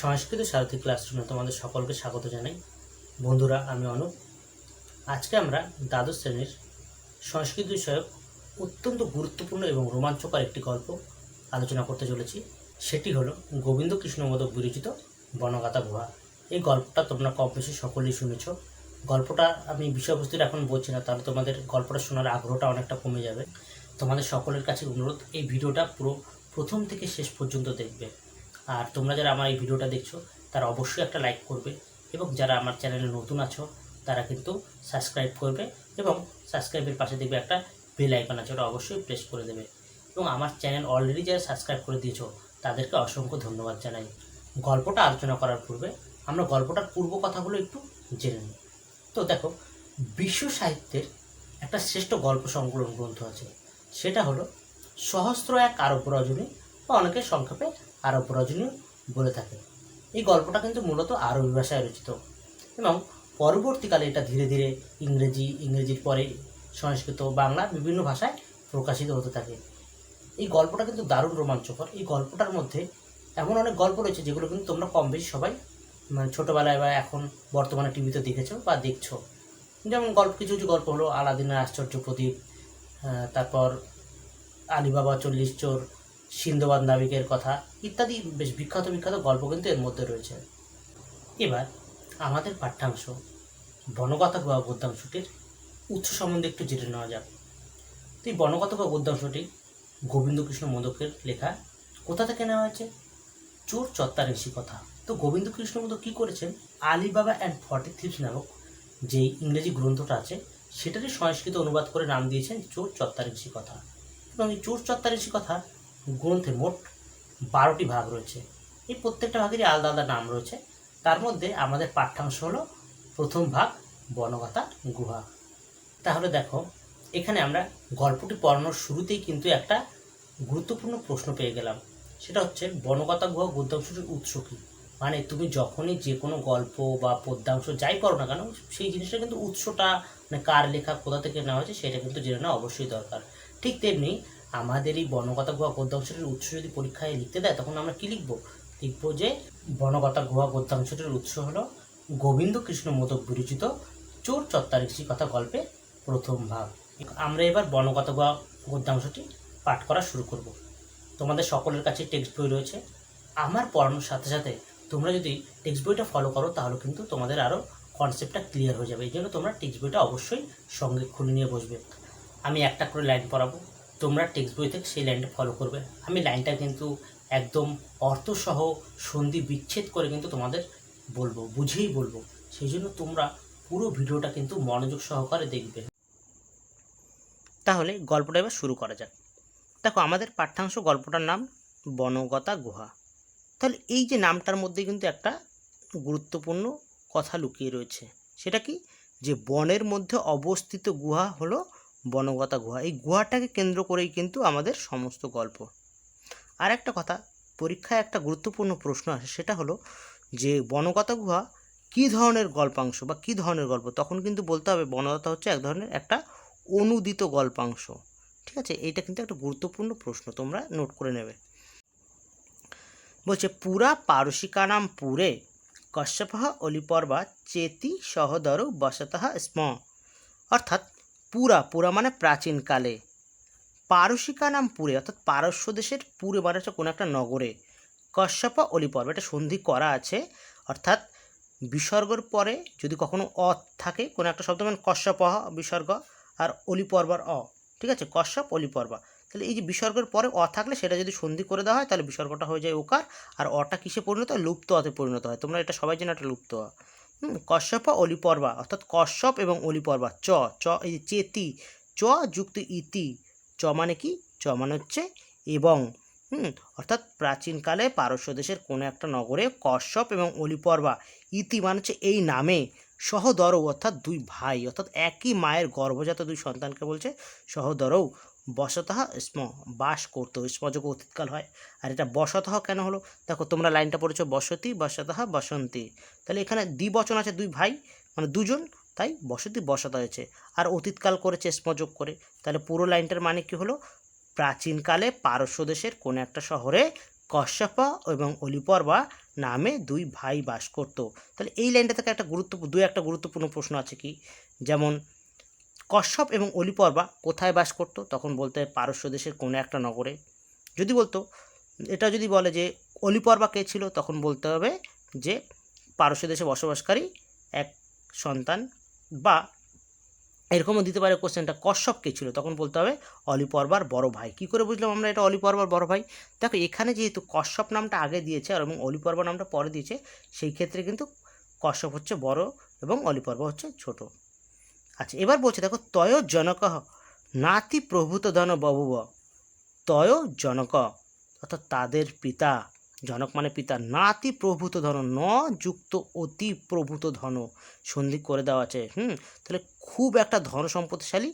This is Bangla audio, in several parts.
সংস্কৃত সারথী ক্লাসরুমে তোমাদের সকলকে স্বাগত জানাই। বন্ধুরা, আমি অনুপ। আজকে আমরা দ্বাদশ শ্রেণীর সংস্কৃত বিষয়ক অত্যন্ত গুরুত্বপূর্ণ এবং রোমাঞ্চকর একটি গল্প আলোচনা করতে চলেছি। সেটি হলো গোবিন্দ কৃষ্ণ মোদক বিরচিত বনগাতা গুহা। এই গল্পটা তোমরা কম বেশি সকলেই শুনেছ। গল্পটা আমি বিষয়বস্তুটা এখন বলছি না, তাহলে তোমাদের গল্পটা শোনার আগ্রহটা অনেকটা কমে যাবে। তোমাদের সকলের কাছে অনুরোধ, এই ভিডিওটা পুরো প্রথম থেকে শেষ পর্যন্ত দেখবে। আর তোমরা যারা আমার এই ভিডিওটা দেখছো তারা অবশ্যই একটা লাইক করবে, এবং যারা আমার চ্যানেলে নতুন আছো তারা কিন্তু সাবস্ক্রাইব করবে, এবং সাবস্ক্রাইবের পাশে দেখবে একটা বেল আইকন আছে, ওটা অবশ্যই প্রেস করে দেবে। এবং আমার চ্যানেল অলরেডি যারা সাবস্ক্রাইব করে দিয়েছো তাদেরকে অসংখ্য ধন্যবাদ জানাই। গল্পটা আলোচনা করার পূর্বে আমরা গল্পটার পূর্ব কথাগুলো একটু জেনে নিই। তো দেখো, বিশ্ব সাহিত্যের একটা শ্রেষ্ঠ গল্প সংকলন গ্রন্থ আছে, সেটা হলো সহস্র এক আরব্য রজনী, বা অনেকে সংক্ষেপে আরব্য রজনী বলে থাকে। এই গল্পটা কিন্তু মূলত আরবি ভাষায় রচিত, এবং পরবর্তীকালে এটা ধীরে ধীরে ইংরেজির পরে সংস্কৃত, বাংলা বিভিন্ন ভাষায় প্রকাশিত হতে থাকে। এই গল্পটা কিন্তু দারুণ রোমাঞ্চকর। এই গল্পটার মধ্যে এমন অনেক গল্প রয়েছে যেগুলো কিন্তু তোমরা কম বেশি সবাই ছোটোবেলায় বা এখন বর্তমানে টিভিতে দেখেছো বা দেখছো। যেমন কিছু কিছু গল্প হলো আলাদিনের আশ্চর্য প্রদীপ, তারপর আলিবাবা 40 চোর, সিন্ধবাদ নাবিকের কথা ইত্যাদি বেশ বিখ্যাত বিখ্যাত গল্প কিন্তু এর মধ্যে রয়েছে। এবার আমাদের পাঠ্যাংশ বনগাথা গুহা গদ্যাংশটির উৎস সম্বন্ধে একটু জেনে নেওয়া যাক। তো এই বনগাথা গুহা গদ্যাংশটি গোবিন্দকৃষ্ণ মোদকের লেখা। কোথা থেকে নেওয়া হয়েছে? চোর চত্বর ঋষি কথা। তো গোবিন্দকৃষ্ণ মোদক কী করেছেন, আলিবাবা অ্যান্ড 40 থিভস নামক যেই ইংরেজি গ্রন্থটা আছে সেটারই সংস্কৃত অনুবাদ করে নাম দিয়েছেন চোর চত্বর ঋষি কথা। এবং এই চোর চত্বর ঋষি কথা গ্রন্থে মোট 12টি ভাগ রয়েছে। এই প্রত্যেকটা ভাগেরই আলাদা আলাদা নাম রয়েছে। তার মধ্যে আমাদের পাঠ্যাংশ হলো প্রথম ভাগ বনগাথা গুহা। তাহলে দেখো, এখানে আমরা গল্পটি পড়ানোর শুরুতেই কিন্তু একটা গুরুত্বপূর্ণ প্রশ্ন পেয়ে গেলাম। সেটা হচ্ছে বনগাথা গুহা গদ্যাংশটির উৎস কী। মানে তুমি যখনই যে কোনো গল্প বা পদ্যাংশ যাই করো না কেন, সেই জিনিসটা কিন্তু উৎসটা, মানে কার লেখা, কোথা থেকে নেওয়া হয়েছে সেটা কিন্তু জেনে নেওয়া অবশ্যই দরকার। ঠিক তেমনি আমাদের এই বনগাথা গুহা গদ্যাংশটির উৎস যদি পরীক্ষায় লিখতে দেয়, তখন আমরা কি লিখবো? লিখবো যে বনগাথা গুহা গদ্যাংশটির উৎস হলো গোবিন্দ কৃষ্ণ মোদক বিরচিত চোর চত্বর ঋষি কথা গল্পে প্রথম ভাগ। আমরা এবার বনগাথা গুহা গদ্যাংশটি পাঠ করা শুরু করব। তোমাদের সকলের কাছে টেক্সট বই রয়েছে। আমার পড়ানোর সাথে সাথে তোমরা যদি টেক্সট বইটা ফলো করো তাহলে কিন্তু তোমাদের আরও কনসেপ্টটা ক্লিয়ার হয়ে যাবে। এই জন্য তোমরা টেক্সট বইটা অবশ্যই সঙ্গে খুলে নিয়ে বসবে। আমি একটা করে লাইন পড়াবো, তোমরা টেক্সট বই থেকে সেই লাইনটা ফলো করবে। আমি লাইনটা কিন্তু একদম অর্থসহ সন্ধি বিচ্ছেদ করে কিন্তু তোমাদের বলবো, বুঝেই বলবো। সেই জন্য তোমরা পুরো ভিডিওটা কিন্তু মনোযোগ সহকারে দেখবে। তাহলে গল্পটা এবার শুরু করা যাক। দেখো, আমাদের পাঠ্যাংশ গল্পটার নাম বনগাথা গুহা। তাহলে এই যে নামটার মধ্যে কিন্তু একটা গুরুত্বপূর্ণ কথা লুকিয়ে রয়েছে। সেটা কি? যে বনের মধ্যে অবস্থিত গুহা হলো বনগাথা গুহা। এই গুহাটাকে কেন্দ্র করেই কিন্তু আমাদের সমস্ত গল্প। আর একটা কথা, পরীক্ষায় একটা গুরুত্বপূর্ণ প্রশ্ন আসে, সেটা হলো যে বনগাথা গুহা কী ধরনের গল্পাংশ বা কী ধরনের গল্প। তখন কিন্তু বলতে হবে বনগাথা হচ্ছে এক ধরনের একটা অনুদিত গল্পাংশ। ঠিক আছে, এইটা কিন্তু একটা গুরুত্বপূর্ণ প্রশ্ন, তোমরা নোট করে নেবে। বলছে পুরা পারসিকানাম পুরে কশ্যপঃ অলিপর্বা চেতি সহদরৌ বসতঃ স্ম। অর্থাৎ পুরা মানে প্রাচীনকালে, পারসিকানাম পুরে অর্থাৎ পারস্য দেশের পুরে মানে হচ্ছে কোনো একটা নগরে, কশ্যপ অলিপর্ব এটা সন্ধি করা আছে। অর্থাৎ বিসর্গর পরে যদি কখনো থাকে কোনো একটা শব্দ, মানে কশ্যপঃ বিসর্গ আর অলিপর্বার ঠিক আছে, কশ্যপ অলিপর্বা। তাহলে এই যে বিসর্গের পরে থাকলে সেটা যদি সন্ধি করে দেওয়া হয় তাহলে বিসর্গটা হয়ে যায় ওকার, আর টা কিসে পরিণত হয়? লুপ্ত অতে পরিণত হয়। তোমরা এটা সবাই জানো, এটা লুপ্ত কশ্যপ অলিপর্বা, অর্থাৎ কশ্যপ এবং অলিপর্বা এই চেতি যুক্ত ইতি, মানে কি? মানে হচ্ছে এবং। অর্থাৎ প্রাচীনকালে পারস্য দেশের কোনো একটা নগরে কশ্যপ এবং অলিপর্বা ইতি মানে হচ্ছে এই নামে, সহদরৌ অর্থাৎ দুই ভাই, অর্থাৎ একই মায়ের গর্ভজাত দুই সন্তানকে বলছে সহদরৌ বসতঃ স্ম, বাস করতো। স্মযোগ অতীতকাল হয়। আর এটা বসতঃ কেন হলো? দেখো, তোমরা লাইনটা পড়েছো বসতি বসতঃ বসন্তি, তাহলে এখানে দ্বিবচন আছে, দুই ভাই মানে দুজন, তাই বসতি বসত হয়েছে। আর অতীতকাল করেছে স্মযোগ করে। তাহলে পুরো লাইনটার মানে কি হলো? প্রাচীনকালে পারস্য দেশের কোনো একটা শহরে কশ্যপ এবং অলিপর্বা নামে দুই ভাই বাস করত। তাহলে এই লাইনটা থেকে একটা গুরুত্বপূর্ণ প্রশ্ন আছে কি, যেমন কশ্যপ এবং অলিপর্বা কোথায় বাস করত, তখন বলতে হবে পারস্য দেশের কোনো একটা নগরে। যদি বলতো এটা যদি বলে যে অলিপর্বা কে ছিল, তখন বলতে হবে যে পারস্য দেশে বসবাসকারী এক সন্তান, বা এরকমও দিতে পারে কোশ্চেনটা কশ্যপ কে ছিল, তখন বলতে হবে অলিপর্বার বড় ভাই। কি করে বুঝলাম আমরা এটা অলিপর্বার বড় ভাই? দেখো এখানে যেহেতু কশ্যপ নামটা আগে দিয়েছে আর এবং অলিপর্বা নামটা পরে দিয়েছে, সেই ক্ষেত্রে কিন্তু কশ্যপ হচ্ছে বড় এবং অলিপর্বা হচ্ছে ছোট। আচ্ছা, এবার বলছে দেখো, তয় জনক নাতি প্রভূত ধন বভুব। তয় জনক অর্থাৎ তাদের পিতা, জনক মানে পিতা, নাতি প্রভূত ধন, ন যুক্ত অতি প্রভূত ধন, সন্ধি করে দেওয়া আছে। তাহলে খুব একটা ধন সম্পত্তিশালী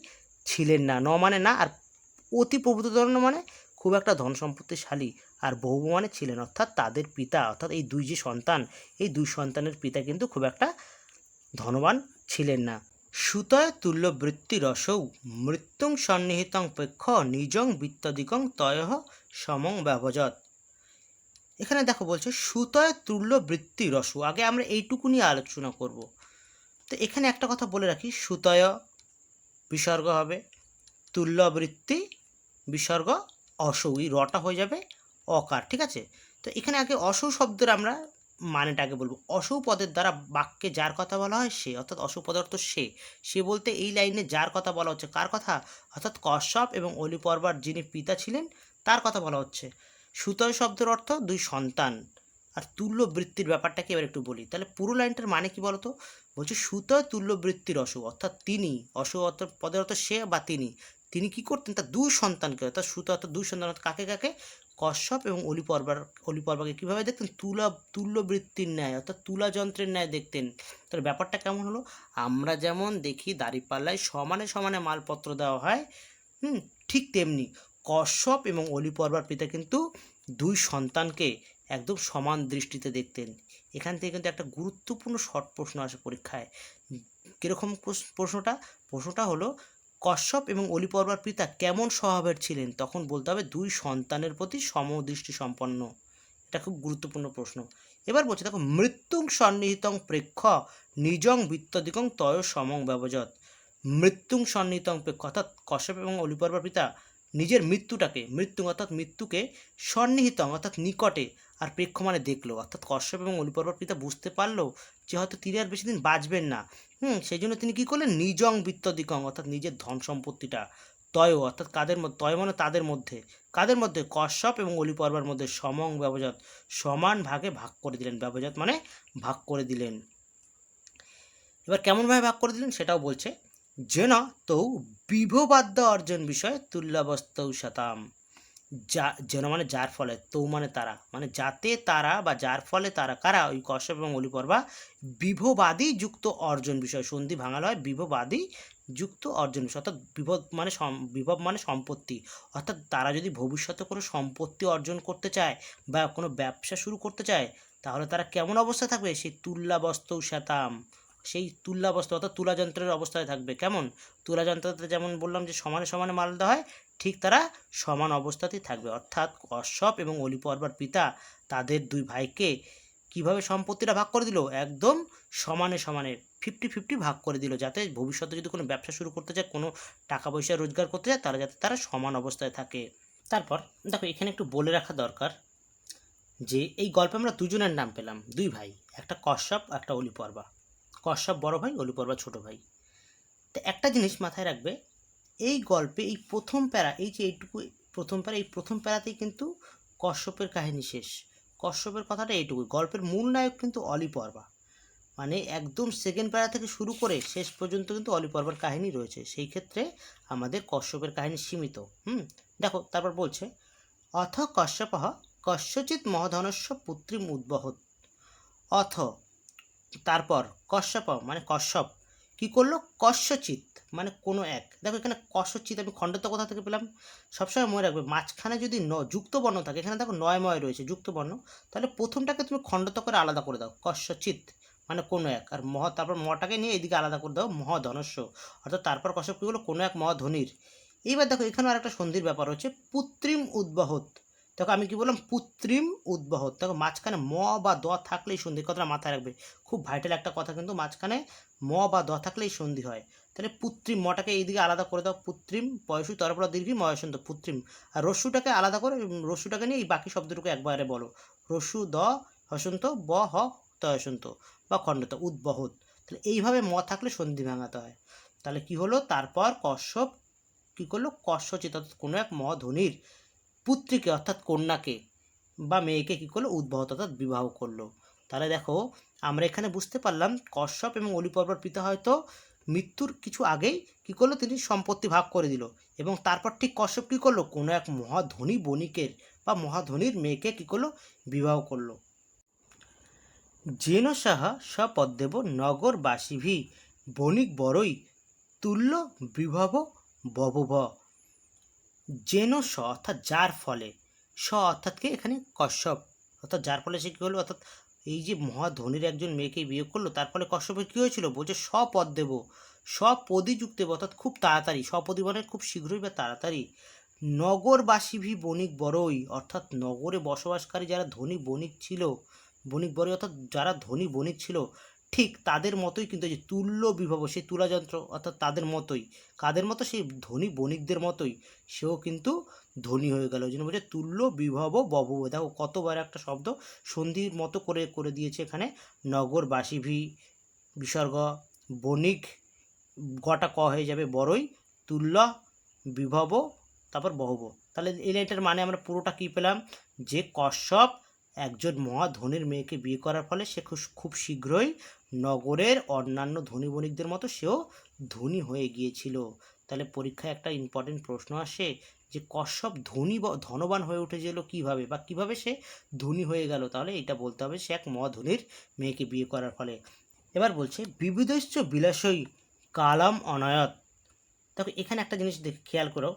ছিলেন না। ন মানে না, আর অতি প্রভূত ধন মানে খুব একটা ধন সম্পত্তিশালী, আর বহু মানে ছিলেন, অর্থাৎ তাদের পিতা, অর্থাৎ এই দুই যে সন্তান, এই দুই সন্তানের পিতা কিন্তু খুব একটা ধনবান ছিলেন না। সুতয় তুল্যবৃত্তিরসৌ মৃত্যুং সন্নিহিতং প্রেক্ষ নিজং বিত্তদিকং তয়ঃ সমং ব্যভজত। এখানে দেখো বলছে সুতয় তুল্যবৃত্তিরসু, আগে আমরা এইটুকু নিয়ে আলোচনা করব। তো এখানে একটা কথা বলে রাখি, সুতয় বিসর্গ হবে, তুল্যবৃত্তি বিসর্গ অসৌ, এই রটা হয়ে যাবে অকার, ঠিক আছে। তো এখানে আগে অসৌ শব্দের আমরা মানেটা আগে বলবো। অসৌ পদের দ্বারা বাক্যে যার কথা বলা হয় সে, অর্থাৎ অসৌ পদের অর্থ সে। সে বলতে এই লাইনে যার কথা বলা হচ্ছে, কার কথা? অর্থাৎ কশ্যপ এবং অলিপর্বার যিনি পিতা ছিলেন তার কথা বলা হচ্ছে। সুতয় শব্দের অর্থ দুই সন্তান। আর তুল্যবৃত্তির ব্যাপারটাকে এবার একটু বলি, তাহলে পুরো লাইনটার মানে কি বলতো? বলছে সুতয় তুল্যবৃত্তির অসৌ, অর্থাৎ তিনি, অসৌ অর্থ পদের অর্থ সে বা তিনি, তিনি কি করতেন তার দুই সন্তানকে, অর্থাৎ সুত অর্থাৎ দুই সন্তান, অর্থাৎ কাকে কাকে? কশ্যপ এবং অলিপর্বাকে কীভাবে দেখতেন? তুল্যবৃত্তির ন্যায়, অর্থাৎ তুলা যন্ত্রের ন্যায় দেখতেন। তাহলে ব্যাপারটা কেমন হলো? আমরা যেমন দেখি দাঁড়িপাল্লায় সমানে সমানে মালপত্র দেওয়া হয়, ঠিক তেমনি কশ্যপ এবং অলিপর্বার পিতা কিন্তু দুই সন্তানকে একদম সমান দৃষ্টিতে দেখতেন। এখান থেকে কিন্তু একটা গুরুত্বপূর্ণ শর্ট প্রশ্ন আসে পরীক্ষায়। কীরকম প্রশ্নটা হলো, কশ্যপ এবং অলিপর্বার পিতা কেমন স্বভাবের ছিলেন? তখন বলতে হবে দুই সন্তানের প্রতি সমদৃষ্টি সম্পন্ন। এটা খুব গুরুত্বপূর্ণ প্রশ্ন। এবার বলছে দেখো, মৃত্যুং সন্নিহিতং প্রেক্ষ নিজং বিত্তদিকং তয় সমং ব্যবজত। মৃত্যুং সন্নিহিতং প্রেক্ষ, অর্থাৎ কশ্যপ এবং অলিপর্বার পিতা নিজের মৃত্যুকে সন্নিহিতং অর্থাৎ নিকটে, আর প্রেক্ষ মানে দেখলো, অর্থাৎ কশ্যপ এবং অলিপর্বার পিতা বুঝতে পারলো যে হয়তো তিনি আর বেশি দিন বাঁচবেন না। সেই জন্য তিনি কী করলেন? নিজং বিত্তদিকং অর্থাৎ নিজের ধন সম্পত্তিটা, তয় অর্থাৎ তয় মানে কাদের মধ্যে? কশ্যপ এবং অলিপর্বার মধ্যে সমং ব্যবজাত, সমান ভাগে ভাগ করে দিলেন। ব্যবজাত মানে ভাগ করে দিলেন। এবার কেমনভাবে ভাগ করে দিলেন সেটাও বলছে, যেন তৌ বিভবাদ্য অর্জন বিষয়ে তুল্যাবস্তৌ শতাম। যেন মানে যার ফলে, তৌ মানে তারা, মানে যাতে তারা বা যার ফলে তারা, কারা? ওই কশ্যপ এবং অলিপর্বা বিভবাদী যুক্ত অর্জন বিষয়, সন্ধি ভাঙালো হয় বিভবাদী যুক্ত অর্জন বিষয়, অর্থাৎ বিভব মানে সম্পত্তি, অর্থাৎ তারা যদি ভবিষ্যতে কোনো সম্পত্তি অর্জন করতে চায় বা কোনো ব্যবসা শুরু করতে চায়, তাহলে তারা কেমন অবস্থায় থাকবে? সেই তুল্যাবস্তৌ শতাম, সেই তুল্যাবস্থা অর্থাৎ তুলাযন্ত্রের অবস্থায় থাকবে। কেমন? তুলাযন্ত্রতে যেমন বললাম যে সমানে সমানে মাল দেওয়া হয়, ঠিক তারা সমান অবস্থাতেই থাকবে। অর্থাৎ কশ্যপ এবং অলিপর্বার পিতা তাদের দুই ভাইকে কিভাবে সম্পত্তিটা ভাগ করে দিল? একদম সমানে সমানে 50-50 ভাগ করে দিল, যাতে ভবিষ্যতে যদি কোনো ব্যবসা শুরু করতে চায়, কোনো টাকা পয়সা রোজগার করতে চায়, তারা যাতে তারা সমান অবস্থায় থাকে। তারপর দেখো এখানে একটু বলে রাখা দরকার যে এই গল্পে আমরা দুজনের নাম পেলাম, দুই ভাই, একটা কশ্যপ একটা অলিপর্বা। কশ্যপ বড় ভাই, অলিপর্বা ছোট ভাই। তো একটা জিনিস মাথায় রাখবে, এই গল্পে এই প্রথম প্যারা, এই যে এইটুকু প্রথম প্যারা, এই প্রথম প্যারাতেই কিন্তু কশ্যপের কাহিনী শেষ। কশ্যপের কথাটা এইটুকুই। গল্পের মূল নায়ক কিন্তু অলিপর্বা, মানে একদম সেকেন্ড প্যারা থেকে শুরু করে শেষ পর্যন্ত কিন্তু অলিপর্বার কাহিনী রয়েছে। সেই ক্ষেত্রে আমাদের কশ্যপের কাহিনী সীমিত। দেখো তারপর বলছে, অথ কশ্যপ কস্যচিৎ মহধনস্য পুত্রীম উদ্বহৎ। অথ তারপর কশ্যপ মানে কশ্যপ কি করলো? কস্যচিৎ মানে কোনো এক। দেখো এখানে কস্যচিৎ আমি খণ্ডত কোথা থেকে পেলাম? সবসময় মনে রাখবে, মাঝখানে যদি যুক্ত বর্ণ থাকে, এখানে দেখো নয়ময় রয়েছে যুক্ত বর্ণ, তাহলে প্রথমটাকে তুমি খণ্ডত করে আলাদা করে দাও, কস্যচিৎ মানে কোনো এক, আর তারপর মটাকে নিয়ে এদিকে আলাদা করে দাও, মহধনস্য, অর্থাৎ তারপর কশ্যপ কী হলো? কোনো এক মহাধনির। এইবার দেখো এখানেও আরেকটা সন্ধির ব্যাপার হচ্ছে, পুত্রীম উদ্বহৎ। দেখো আমি কি বললাম, পুত্রিম উদ্বহৎ। দেখো মাঝখানে ম বা দ থাকলেই সন্ধি, কথাটা মাথায় রাখবে, খুব ভাইটাল একটা কথা কিন্তু, মাঝখানে ম বা দ থাকলেই সন্ধি হয়। তাহলে পুত্রিম, মটাকে এইদিকে আলাদা করে দাও, পুত্রিম পয়সু তরপর দীর্ঘি ময়সন্ত পুত্রিম, আর রস্যুটাকে আলাদা করে, রস্যুটাকে নিয়ে এই বাকি শব্দটুকু একবারে বলো, রস্যু দ হসন্ত ব হ তয়সন্ত বা খণ্ডত উদ্বহৎ। তাহলে এইভাবে ম থাকলে সন্ধি ভাঙাতে হয়। তাহলে কি হলো, তারপর কশ্যপ কি করলো, কস্যচিৎ অর্থাৎ কোনো এক মধ্বনির পুত্রীকে অর্থাৎ কন্যাকে বা মেয়েকে কি করলো, উদ্বহৎ অর্থাৎ বিবাহ করলো। তাহলে দেখো আমরা এখানে বুঝতে পারলাম কশ্যপ এবং অলিপর্বর পিতা হয়তো মৃত্যুর কিছু আগেই কি করলো, তিনি সম্পত্তি ভাগ করে দিল, এবং তারপর ঠিক কশ্যপ কি করলো, কোনো এক মহাধনী বণিকের বা মহাধনীর মেয়েকে কি করলো, বিবাহ করলো। যেন সাহা সপদ্দেব নগরবাসীভি বণিক বরই তুল্য বিভব বভুভ। যেন স অর্থাৎ যার ফলে, স অর্থাৎ কি এখানে কশ্যপ, অর্থাৎ যার ফলে সে কী হলো, অর্থাৎ এই যে মহাধনীর একজন মেয়েকে বিয়ে করলো, তার ফলে কশ্যপের কী হয়েছিল, বলছে স্বপদ দেব, স্বপদী যুক্ত দেব, অর্থাৎ খুব তাড়াতাড়ি, স্বপদী মানে খুব শীঘ্রই বা তাড়াতাড়ি, নগরবাসীভি বণিক বড়ই অর্থাৎ নগরে বসবাসকারী যারা ধনী বণিক ছিল, বণিক বড়ই অর্থাৎ যারা ধনী বণিক ছিল, ঠিক তাদের মতোই কিন্তু এই যে তুল্য বিভব, সেই তুলাযন্ত্র অর্থাৎ তাদের মতোই, কাদের মতো, সেই ধনী বণিকদের মতোই সেও কিন্তু ধনী হয়ে গেল। ওই জন্য বলছে তুল্য বিভব বভুব। দেখো কতবার একটা শব্দ সন্ধির মতো করে করে দিয়েছে এখানে, নগরবাসীভি বিসর্গ, বণিক গটা ক হয়ে যাবে বড়ই, তুল্য বিভব তারপর বহব। তাহলে এই লাইনটার মানে আমরা পুরোটা কী পেলাম, যে কশ্যপ একজন মহাধনীর মেয়েকে বিয়ে করার ফলে সে খুব শীঘ্রই নগরের অন্যান্য ধনী বণিকদের মতো সেও ধনী হয়ে গিয়েছিল। তাহলে পরীক্ষায় একটা ইম্পর্টেন্ট প্রশ্ন আসে যে কশ্যপ ধনবান হয়ে উঠেছিল কীভাবে, বা কীভাবে সে ধনী হয়ে গেল, তাহলে এটা বলতে হবে সে এক মহাধনীর মেয়েকে বিয়ে করার ফলে। এবার বলছে বিবিধৈশ্চ বিলাসই কালাম অনায়ত। দেখো এখানে একটা জিনিস খেয়াল করো,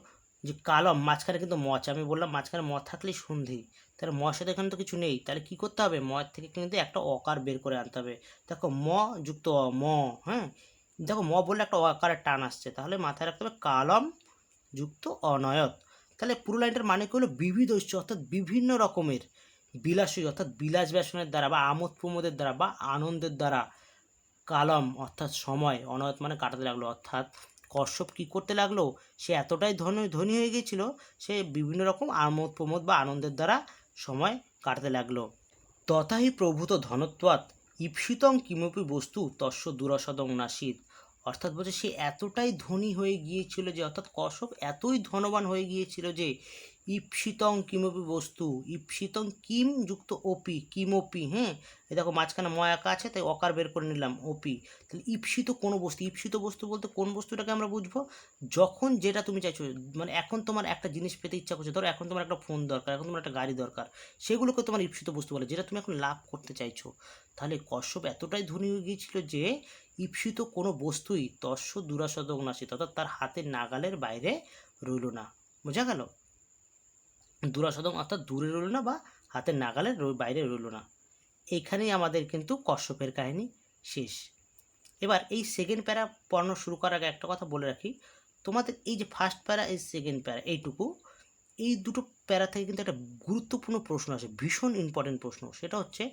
যে কালম মাঝখানে কিন্তু ম আছে, আমি বললাম মাঝখানে ম থাকলেই সন্ধি, তাহলে মর সাথে এখানে তো কিছু নেই, তাহলে কী করতে হবে, ময়ের থেকে কিন্তু একটা অকার বের করে আনতে হবে। দেখো ম যুক্ত অ, ম, হ্যাঁ, দেখো ম বললে একটা অকারের টান আসছে, তাহলে মাথায় রাখতে হবে কালম যুক্ত অনয়ত। তাহলে পুরো লাইনটার মানে কি হলো, বিবিধৈশ্চ অর্থাৎ বিভিন্ন রকমের, বিলাসী অর্থাৎ বিলাস ব্যাসনের দ্বারা বা আমোদ প্রমোদের দ্বারা বা আনন্দের দ্বারা, কালম অর্থাৎ সময়, অনয়ত মানে কাটাতে লাগলো, অর্থাৎ কশ্যপ কী করতে লাগলো, সে এতটাই ধনী হয়ে গিয়েছিল, সে বিভিন্ন রকম আমোদ প্রমোদ বা আনন্দের দ্বারা সময় কাটাতে লাগলো। তথাহি প্রভূত ধনত্বাৎ ঈপ্সিতং কিমপি বস্তু তস্য দুরসদং নাসিত। অর্থাৎ বলছে সে এতটাই ধনী হয়ে গিয়েছিল যে, অর্থাৎ কশ্যপ এতই ধনবান হয়ে গিয়েছিল যে, ঈপ্সিতং কিমপি বস্তু, ঈপ্সিতং কিম যুক্ত ওপি, কিমপি, হ্যাঁ, এই দেখো মাঝখানে ময়াকা আছে তাই অকার বের করে নিলাম ওপি। তাহলে ঈপ্সিত কোনো বস্তু, ঈপ্সিত বস্তু বলতে কোন বস্তুটাকে আমরা বুঝবো, যখন যেটা তুমি চাইছো, মানে এখন তোমার একটা জিনিস পেতে ইচ্ছা করছে, ধরো এখন তোমার একটা ফোন দরকার, এখন তোমার একটা গাড়ি দরকার, সেগুলোকে তোমার ঈপ্সিত বস্তু বলে, যেটা তুমি এখন লাভ করতে চাইছো। তাহলে কশ্যপ এতটাই ধনী হয়ে গিয়েছিল যে ঈপ্সিত কোনো বস্তুই তস্য দুরাসদং নাসিত, অর্থাৎ তার হাতের নাগালের বাইরে রইল না। বোঝা গেল, দুরাসদং অর্থাৎ দূরে রইল না বা হাতের নাগালের বাইরে রইল না। এইখানেই আমাদের কিন্তু কশ্যপের কাহিনী শেষ। এবার এই সেকেন্ড প্যারা পড়ানো শুরু করার আগে একটা কথা বলে রাখি, তোমাদের এই যে ফার্স্ট প্যারা, এই সেকেন্ড প্যারা, এইটুকু, এই দুটো প্যারা থেকে কিন্তু একটা গুরুত্বপূর্ণ প্রশ্ন আসে, ভীষণ ইম্পর্টেন্ট প্রশ্ন, সেটা হচ্ছে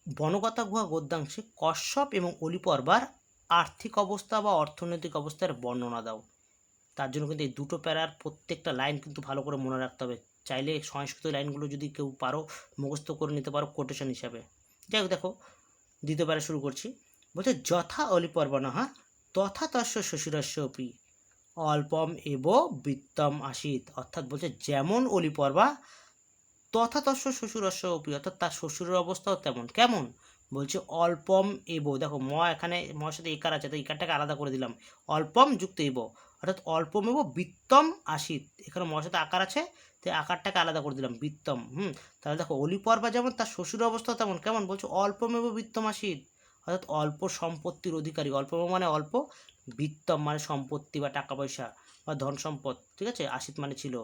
বনগতা গুহা গদ্যাংশে কশ্যপ এবং অলিপর্বার আর্থিক অবস্থা বা অর্থনৈতিক অবস্থার বর্ণনা দাও। তার জন্য কিন্তু এই দুটো প্যারার প্রত্যেকটা লাইন কিন্তু ভালো করে মনে রাখতে হবে। চাইলে সংস্কৃত লাইনগুলো যদি কেউ পারো মুখস্থ করে নিতে পারো কোটেশন হিসাবে। যাই হোক, দেখো দ্বিতীয় প্যারা শুরু করছি। বলছে যথা অলিপর্বণঃ তথা তস্য শ্বশুরস্য অপি অল্পম এব বৃত্তম আসিত। অর্থাৎ বলছে যেমন অলিপর্বা তথা তস্য শ্বশুরস্য অপি, অর্থাৎ তার শ্বশুরের অবস্থাও তেমন। কেমন বলছে, অল্পম এব, দেখো ম এখানে মর সাথে একার আছে, তো একারটাকে আলাদা করে দিলাম, অল্পম যুক্ত এব, অর্থাৎ অল্পম এব বৃত্তম আসিত, এখানে মর সাথে আকার আছে তো আকারটাকে আলাদা করে দিলাম বৃত্তম। তাহলে দেখো অলিপর্বা যেমন তার শ্বশুরের অবস্থাও তেমন, কেমন বলছে, অল্পম এব বৃত্তম আসিত, অর্থাৎ অল্প সম্পত্তির অধিকারী, অল্প মানে অল্প, বৃত্তম মানে সম্পত্তি বা টাকা পয়সা বা ধন সম্পদ, ঠিক আছে, আসিত মানে ছিল।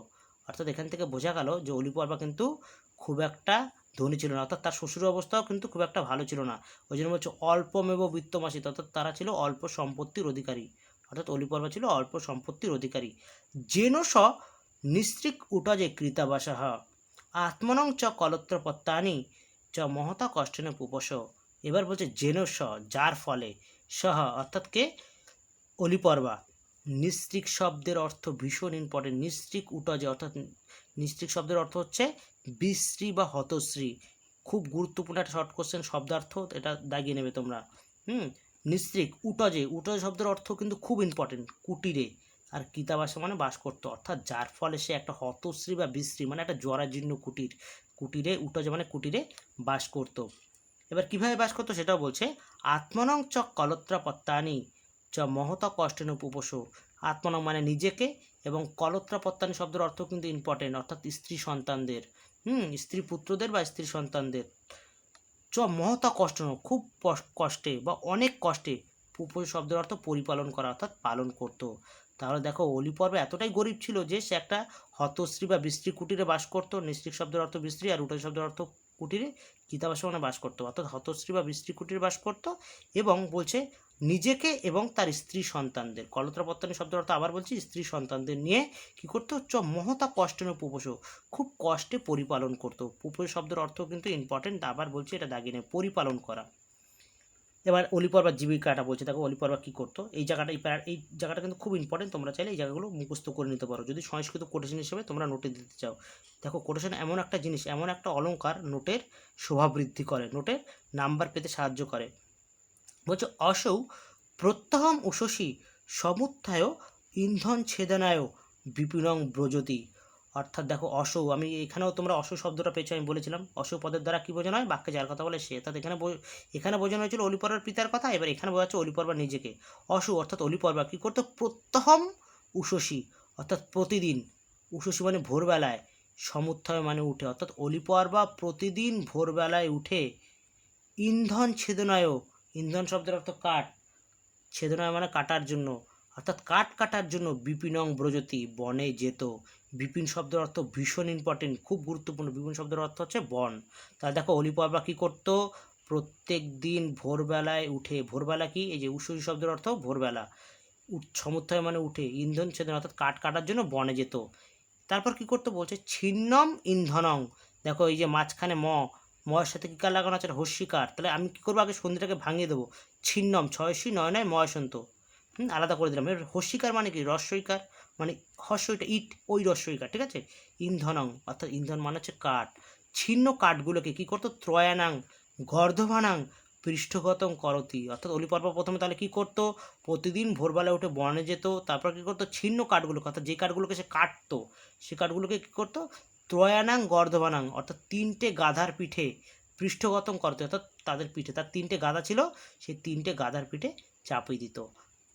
অর্থাৎ এখান থেকে বোঝা গেল যে অলিপর্বা কিন্তু খুব একটা ধনী ছিল না, অর্থাৎ তার শ্বশুরের অবস্থাও কিন্তু খুব একটা ভালো ছিল না। ওই জন্য বলছে অল্পমেব বৃত্তমাসিত, অর্থাৎ তারা ছিল অল্প সম্পত্তির অধিকারী, অর্থাৎ অলিপর্বা ছিল অল্প সম্পত্তির অধিকারী। যেন স নিস্ত্রিক উটা যে কৃতাবাসাহা আত্মনং চ কলত্রপত্তানি চ মহতা কষ্টেন পুপস। এবার বলছে জেন স, যার ফলে, সহ অর্থাৎ কে, অলিপর্বা। নিস্ত্রিক শব্দের অর্থ ভীষণ ইম্পর্টেন্ট। নিস্ত্রিক উটজে অর্থাৎ নিস্ত্রিক শব্দের অর্থ হচ্ছে বিশ্রী বা হতশ্রী। খুব গুরুত্বপূর্ণ একটা শর্ট কোশ্চেন, শব্দার্থ এটা দাগিয়ে নেবে তোমরা। নিস্ত্রিক উটজে, উটজ শব্দের অর্থ কিন্তু খুব ইম্পর্টেন্ট, কুটিরে। আর কিতাবাসে মানে বাস করতো, অর্থাৎ যার ফলে সে একটা হতশ্রী বা বিশ্রী মানে একটা জরাজীর্ণ কুটির, কুটিরে, উটজে মানে কুটিরে বাস করতো। এবার কিভাবে বাস করতো সেটাও বলছে। আত্মনং চ কলত্রাপত্তানি চ মহতা কষ্টেন উপপস। আত্মনং মানে নিজেকে, এবং কলত্রাপত্তানি শব্দের অর্থ কিন্তু ইম্পর্টেন্ট, অর্থাৎ স্ত্রী সন্তানদের, স্ত্রী পুত্রদের বা স্ত্রী সন্তানদের। চ মহতা কষ্টেন, খুব কষ্টে বা অনেক কষ্টে, উপপস শব্দের অর্থ পরিপালন করা অর্থাৎ পালন করতো। তাহলে দেখো অলিপর্ব এতটাই গরিব ছিল যে সে একটা হতশ্রী বা বিশ্রী কুটিরে বাস করতো। নিস্ত্রিক শব্দের অর্থ বিশ্রী, আর উটজ শব্দের অর্থ কুটিরে, কিতাবাসে মানে বাস করতো, অর্থাৎ হতশ্রী বা বিশ্রী কুটিরে বাস করতো। এবং বলছে নিজেকে এবং তার স্ত্রী সন্তানদের, কলত্রপত্তানি শব্দের অর্থ আবার বলছি স্ত্রী সন্তানদের নিয়ে কি করতো, চ মহতা কষ্টেন পুপস, খুব কষ্টে পরিপালন করতো। পুপস শব্দের অর্থ কিন্তু ইম্পর্টেন্ট, আবার বলছি এটা দাগিয়ে নেই, পরিপালন করা। এবার অলিপর্বার জীবিকাটা বলছে, দেখো অলিপর্বা কী করতো। এই জায়গাটা এই জায়গাটা কিন্তু খুব ইম্পর্টেন্ট, তোমরা চাইলে এই জায়গাগুলো মুখস্থ করে নিতে পারো যদি সংস্কৃত কোটেশন হিসেবে তোমরা নোটে দিতে চাও। দেখো কোটেশন এমন একটা জিনিস, এমন একটা অলঙ্কার, নোটের শোভা বৃদ্ধি করে, নোটের নাম্বার পেতে সাহায্য করে। বলছে অসৌ প্রত্যহম উষসী সমুত্থায় ইন্ধন ছেদনায় বিপিনং ব্রজতি। অর্থাৎ দেখো অসৌ, আমি এখানেও তোমরা অসৌ শব্দটা পেয়েছো, আমি বলেছিলাম অসৌ পদের দ্বারা কী বোঝানো হয়, বাক্যে যার কথা বলে সে। অর্থাৎ এখানে বোঝানো হয়েছিল অলিপর্বার পিতার কথা, এবার এখানে বোঝাচ্ছে অলিপর্বা নিজেকে। অসৌ অর্থাৎ অলিপর্বা কী করতো, প্রত্যহম উষসী অর্থাৎ প্রতিদিন, উষসী মানে ভোরবেলায়, সমুত্থায় মানে উঠে, অর্থাৎ অলিপর্বা প্রতিদিন ভোরবেলায় উঠে ইন্ধন ছেদনায়, ইন্ধন শব্দের অর্থ কাঠ, ছেদনায় মানে কাটার জন্য, অর্থাৎ কাঠ কাটার জন্য, বিপিনং ব্রজতি বনে যেত। বিপিন শব্দের অর্থ ভীষণ ইম্পর্টেন্ট, খুব গুরুত্বপূর্ণ। বিপিন শব্দের অর্থ হচ্ছে বন। তাহলে দেখো অলিপর্বা কী করতো, প্রত্যেক দিন ভোরবেলায় উঠে, ভোরবেলা কি, এই যে উষসী শব্দের অর্থ ভোরবেলা, সমুত্থায় মানে উঠে, ইন্ধন ছেদন অর্থাৎ কাঠ কাটার জন্য বনে যেত। তারপর কি করতে বলছে, ছিন্নম ইন্ধনং। দেখো এই যে মাঝখানে ময়ের সাথে কী কার লাগানো আছে, হস্যিকার। তাহলে আমি কী করবো, আগে সন্ধিটাকে ভাঙিয়ে দেবো। ছিন্নম ছয়সী নয় নয় ময়সন্ত, আলাদা করে দিলাম। এবার হস্যিকার মানে কি, রস্যইকার, মানে হস্যইটা ইট, ওই রস্যইকার, ঠিক আছে। ইন্ধনং অর্থাৎ ইন্ধন মানে হচ্ছে কাঠ। ছিন্ন কাঠগুলোকে কী করতো, ত্রয়ানাং গর্ধভানাং পৃষ্ঠগতং করতি। অর্থাৎ অলিপর্ব প্রথমে তাহলে কী করতো, প্রতিদিন ভোরবেলা উঠে বনে যেত, তারপর কী করতো, ছিন্ন কাঠগুলোকে অর্থাৎ যে কাঠগুলোকে সে কাটতো, সে কাঠগুলোকে কী করতো, ত্রয়ানাং গর্ধবানাং অর্থাৎ তিনটে গাধার পিঠে, পৃষ্ঠগতম করতে অর্থাৎ তাদের পিঠে, তার তিনটে গাধা ছিল, সেই তিনটে গাধার পিঠে চাপিয়ে দিত।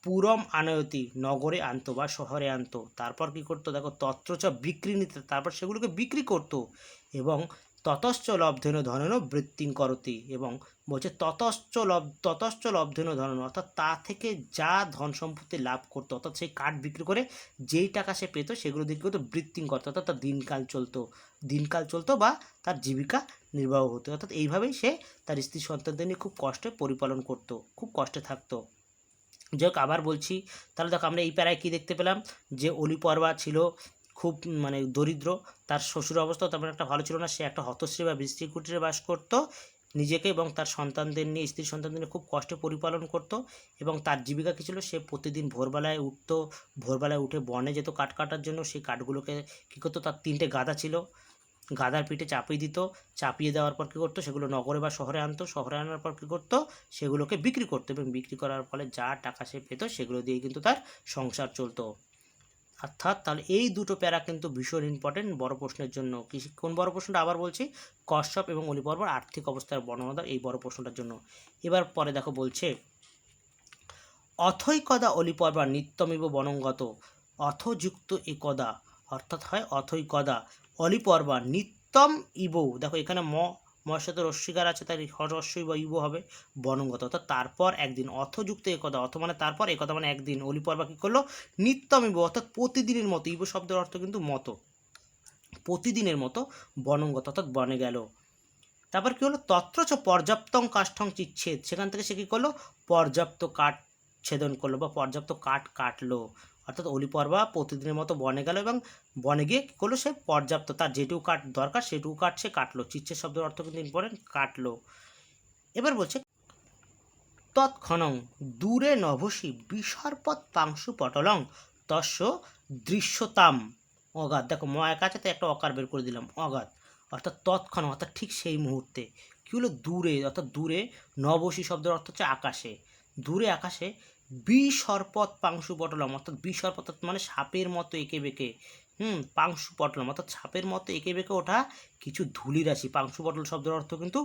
পুরম আনয়তি নগরে আনতো বা শহরে আনতো। তারপর কী করতো, দেখো তত্রচ বিক্রি নিতে, তারপর সেগুলোকে বিক্রি করতো। এবং ততশ্চ লব্ধেন ধনেন বৃত্তিং করতি, এবং বলছে ততশ্চ লব্ধেন ধনেন অর্থাৎ তা থেকে যা ধন সম্পত্তি লাভ করতো, অর্থাৎ সেই কাঠ বিক্রি করে যেই টাকা সে পেতো সেগুলো দিয়ে করতো বৃত্তিং করতো, অর্থাৎ তার দিনকাল চলতো বা তার জীবিকা নির্বাহ হতো। অর্থাৎ এইভাবেই সে তার স্ত্রী সন্তানদের নিয়ে খুব কষ্টে পরিপালন করতো, খুব কষ্টে থাকতো। যাই হোক আবার বলছি, তাহলে দেখো আমরা এই প্যারায় কী দেখতে পেলাম, যে অলিপর্বা ছিল খুব মানে দরিদ্র, তার শ্বশুর অবস্থা তেমন একটা ভালো ছিল না, সে একটা হতশ্রী বা বিশ্রী কুটিরে বাস করত, নিজেকে এবং তার সন্তানদের নিয়ে, স্ত্রী সন্তানদের নিয়ে খুব কষ্টে পরিপালন করত। এবং তার জীবিকা কী ছিল, সে প্রতিদিন ভোরবেলায় উঠতো, ভোরবেলায় উঠে বনে যেত কাঠ কাটার জন্য। সেই কাঠগুলোকে কী করতো, তার তিনটে গাধা ছিল, গাধার পিঠে চাপিয়ে দিত, চাপিয়ে দেওয়ার পর কী করতো, সেগুলো নগরে বা শহরে আনতো, শহরে আনার পর কী করতো, সেগুলোকে বিক্রি করতো, এবং বিক্রি করার ফলে যা টাকা সে পেত সেগুলো দিয়ে কিন্তু তার সংসার চলতো। অর্থাৎ তাহলে এই দুটো প্যারা কিন্তু ভীষণ ইম্পর্টেন্ট বড় প্রশ্নের জন্য। কোন বড় প্রশ্নটা আবার বলছি, কশ্যপ এবং অলিপর্বর আর্থিক অবস্থার বর্ণনা দাও, এই বড় প্রশ্নটার জন্য। এবার পরে দেখো বলছে, অথৈকদা অলিপর্বা নিত্যমিব বনঙ্গত অথযুক্ত একদা, অর্থাৎ হয় অথৈকদা অলিপর্বা নিত্যম ইব। দেখো এখানে ময়ের সাথে রস্বীকার আছে, তাই হরস্বই বা ইব হবে, বনঙ্গত অর্থাৎ তারপর একদিন, অথযুক্ত একদা অথ মানে তারপর, একদা মানে একদিন, অলিপর্বা কী করলো, নিত্যম ইব অর্থাৎ প্রতিদিনের মতো, ইব শব্দের অর্থ কিন্তু মতো, প্রতিদিনের মতো, বনঙ্গত অর্থাৎ বনে গেল। তারপর কী হলো, তত্রচ পর্যাপ্তং কাষ্ঠং চিচ্ছেদ, সেখান থেকে সে কী করলো, পর্যাপ্ত কাঠ ছেদন করলো বা পর্যাপ্ত কাঠ কাটলো। অর্থাৎ অলিপর্বা প্রতিদিনের মতো বনে গেল এবং বনে গিয়ে কী করলো, সে পর্যাপ্ত তার যেটুকু কাঠ দরকার সেটুকু কাঠ সে কাটলো। চিচ্ছের শব্দের অর্থ কিন্তু ইম্পর্টেন্ট, কাটলো। এবার বলছে তৎক্ষণং দূরে নভসি বিসর্পৎ পাংশু পটলং তস্য দৃশ্যতাম অগাধ। দেখো ময়া কাছে তো একটা অকার বের করে দিলাম, অগাধ অর্থাৎ তৎক্ষণ অর্থাৎ ঠিক সেই মুহূর্তে। কী হলো, দূরে অর্থাৎ দূরে, নবসী শব্দের অর্থ হচ্ছে আকাশে, দূরে আকাশে বিসর্পৎ পাংশু পটলম অর্থাৎ বিসর্পৎ মানে সাপের মতো এঁকে বেঁকে, পাংশু পটলম অর্থাৎ সাপের মতো এঁকে বেঁকে ওঠা কিছু ধূলিরাশি। পাংশু পটল শব্দের অর্থ কিন্তু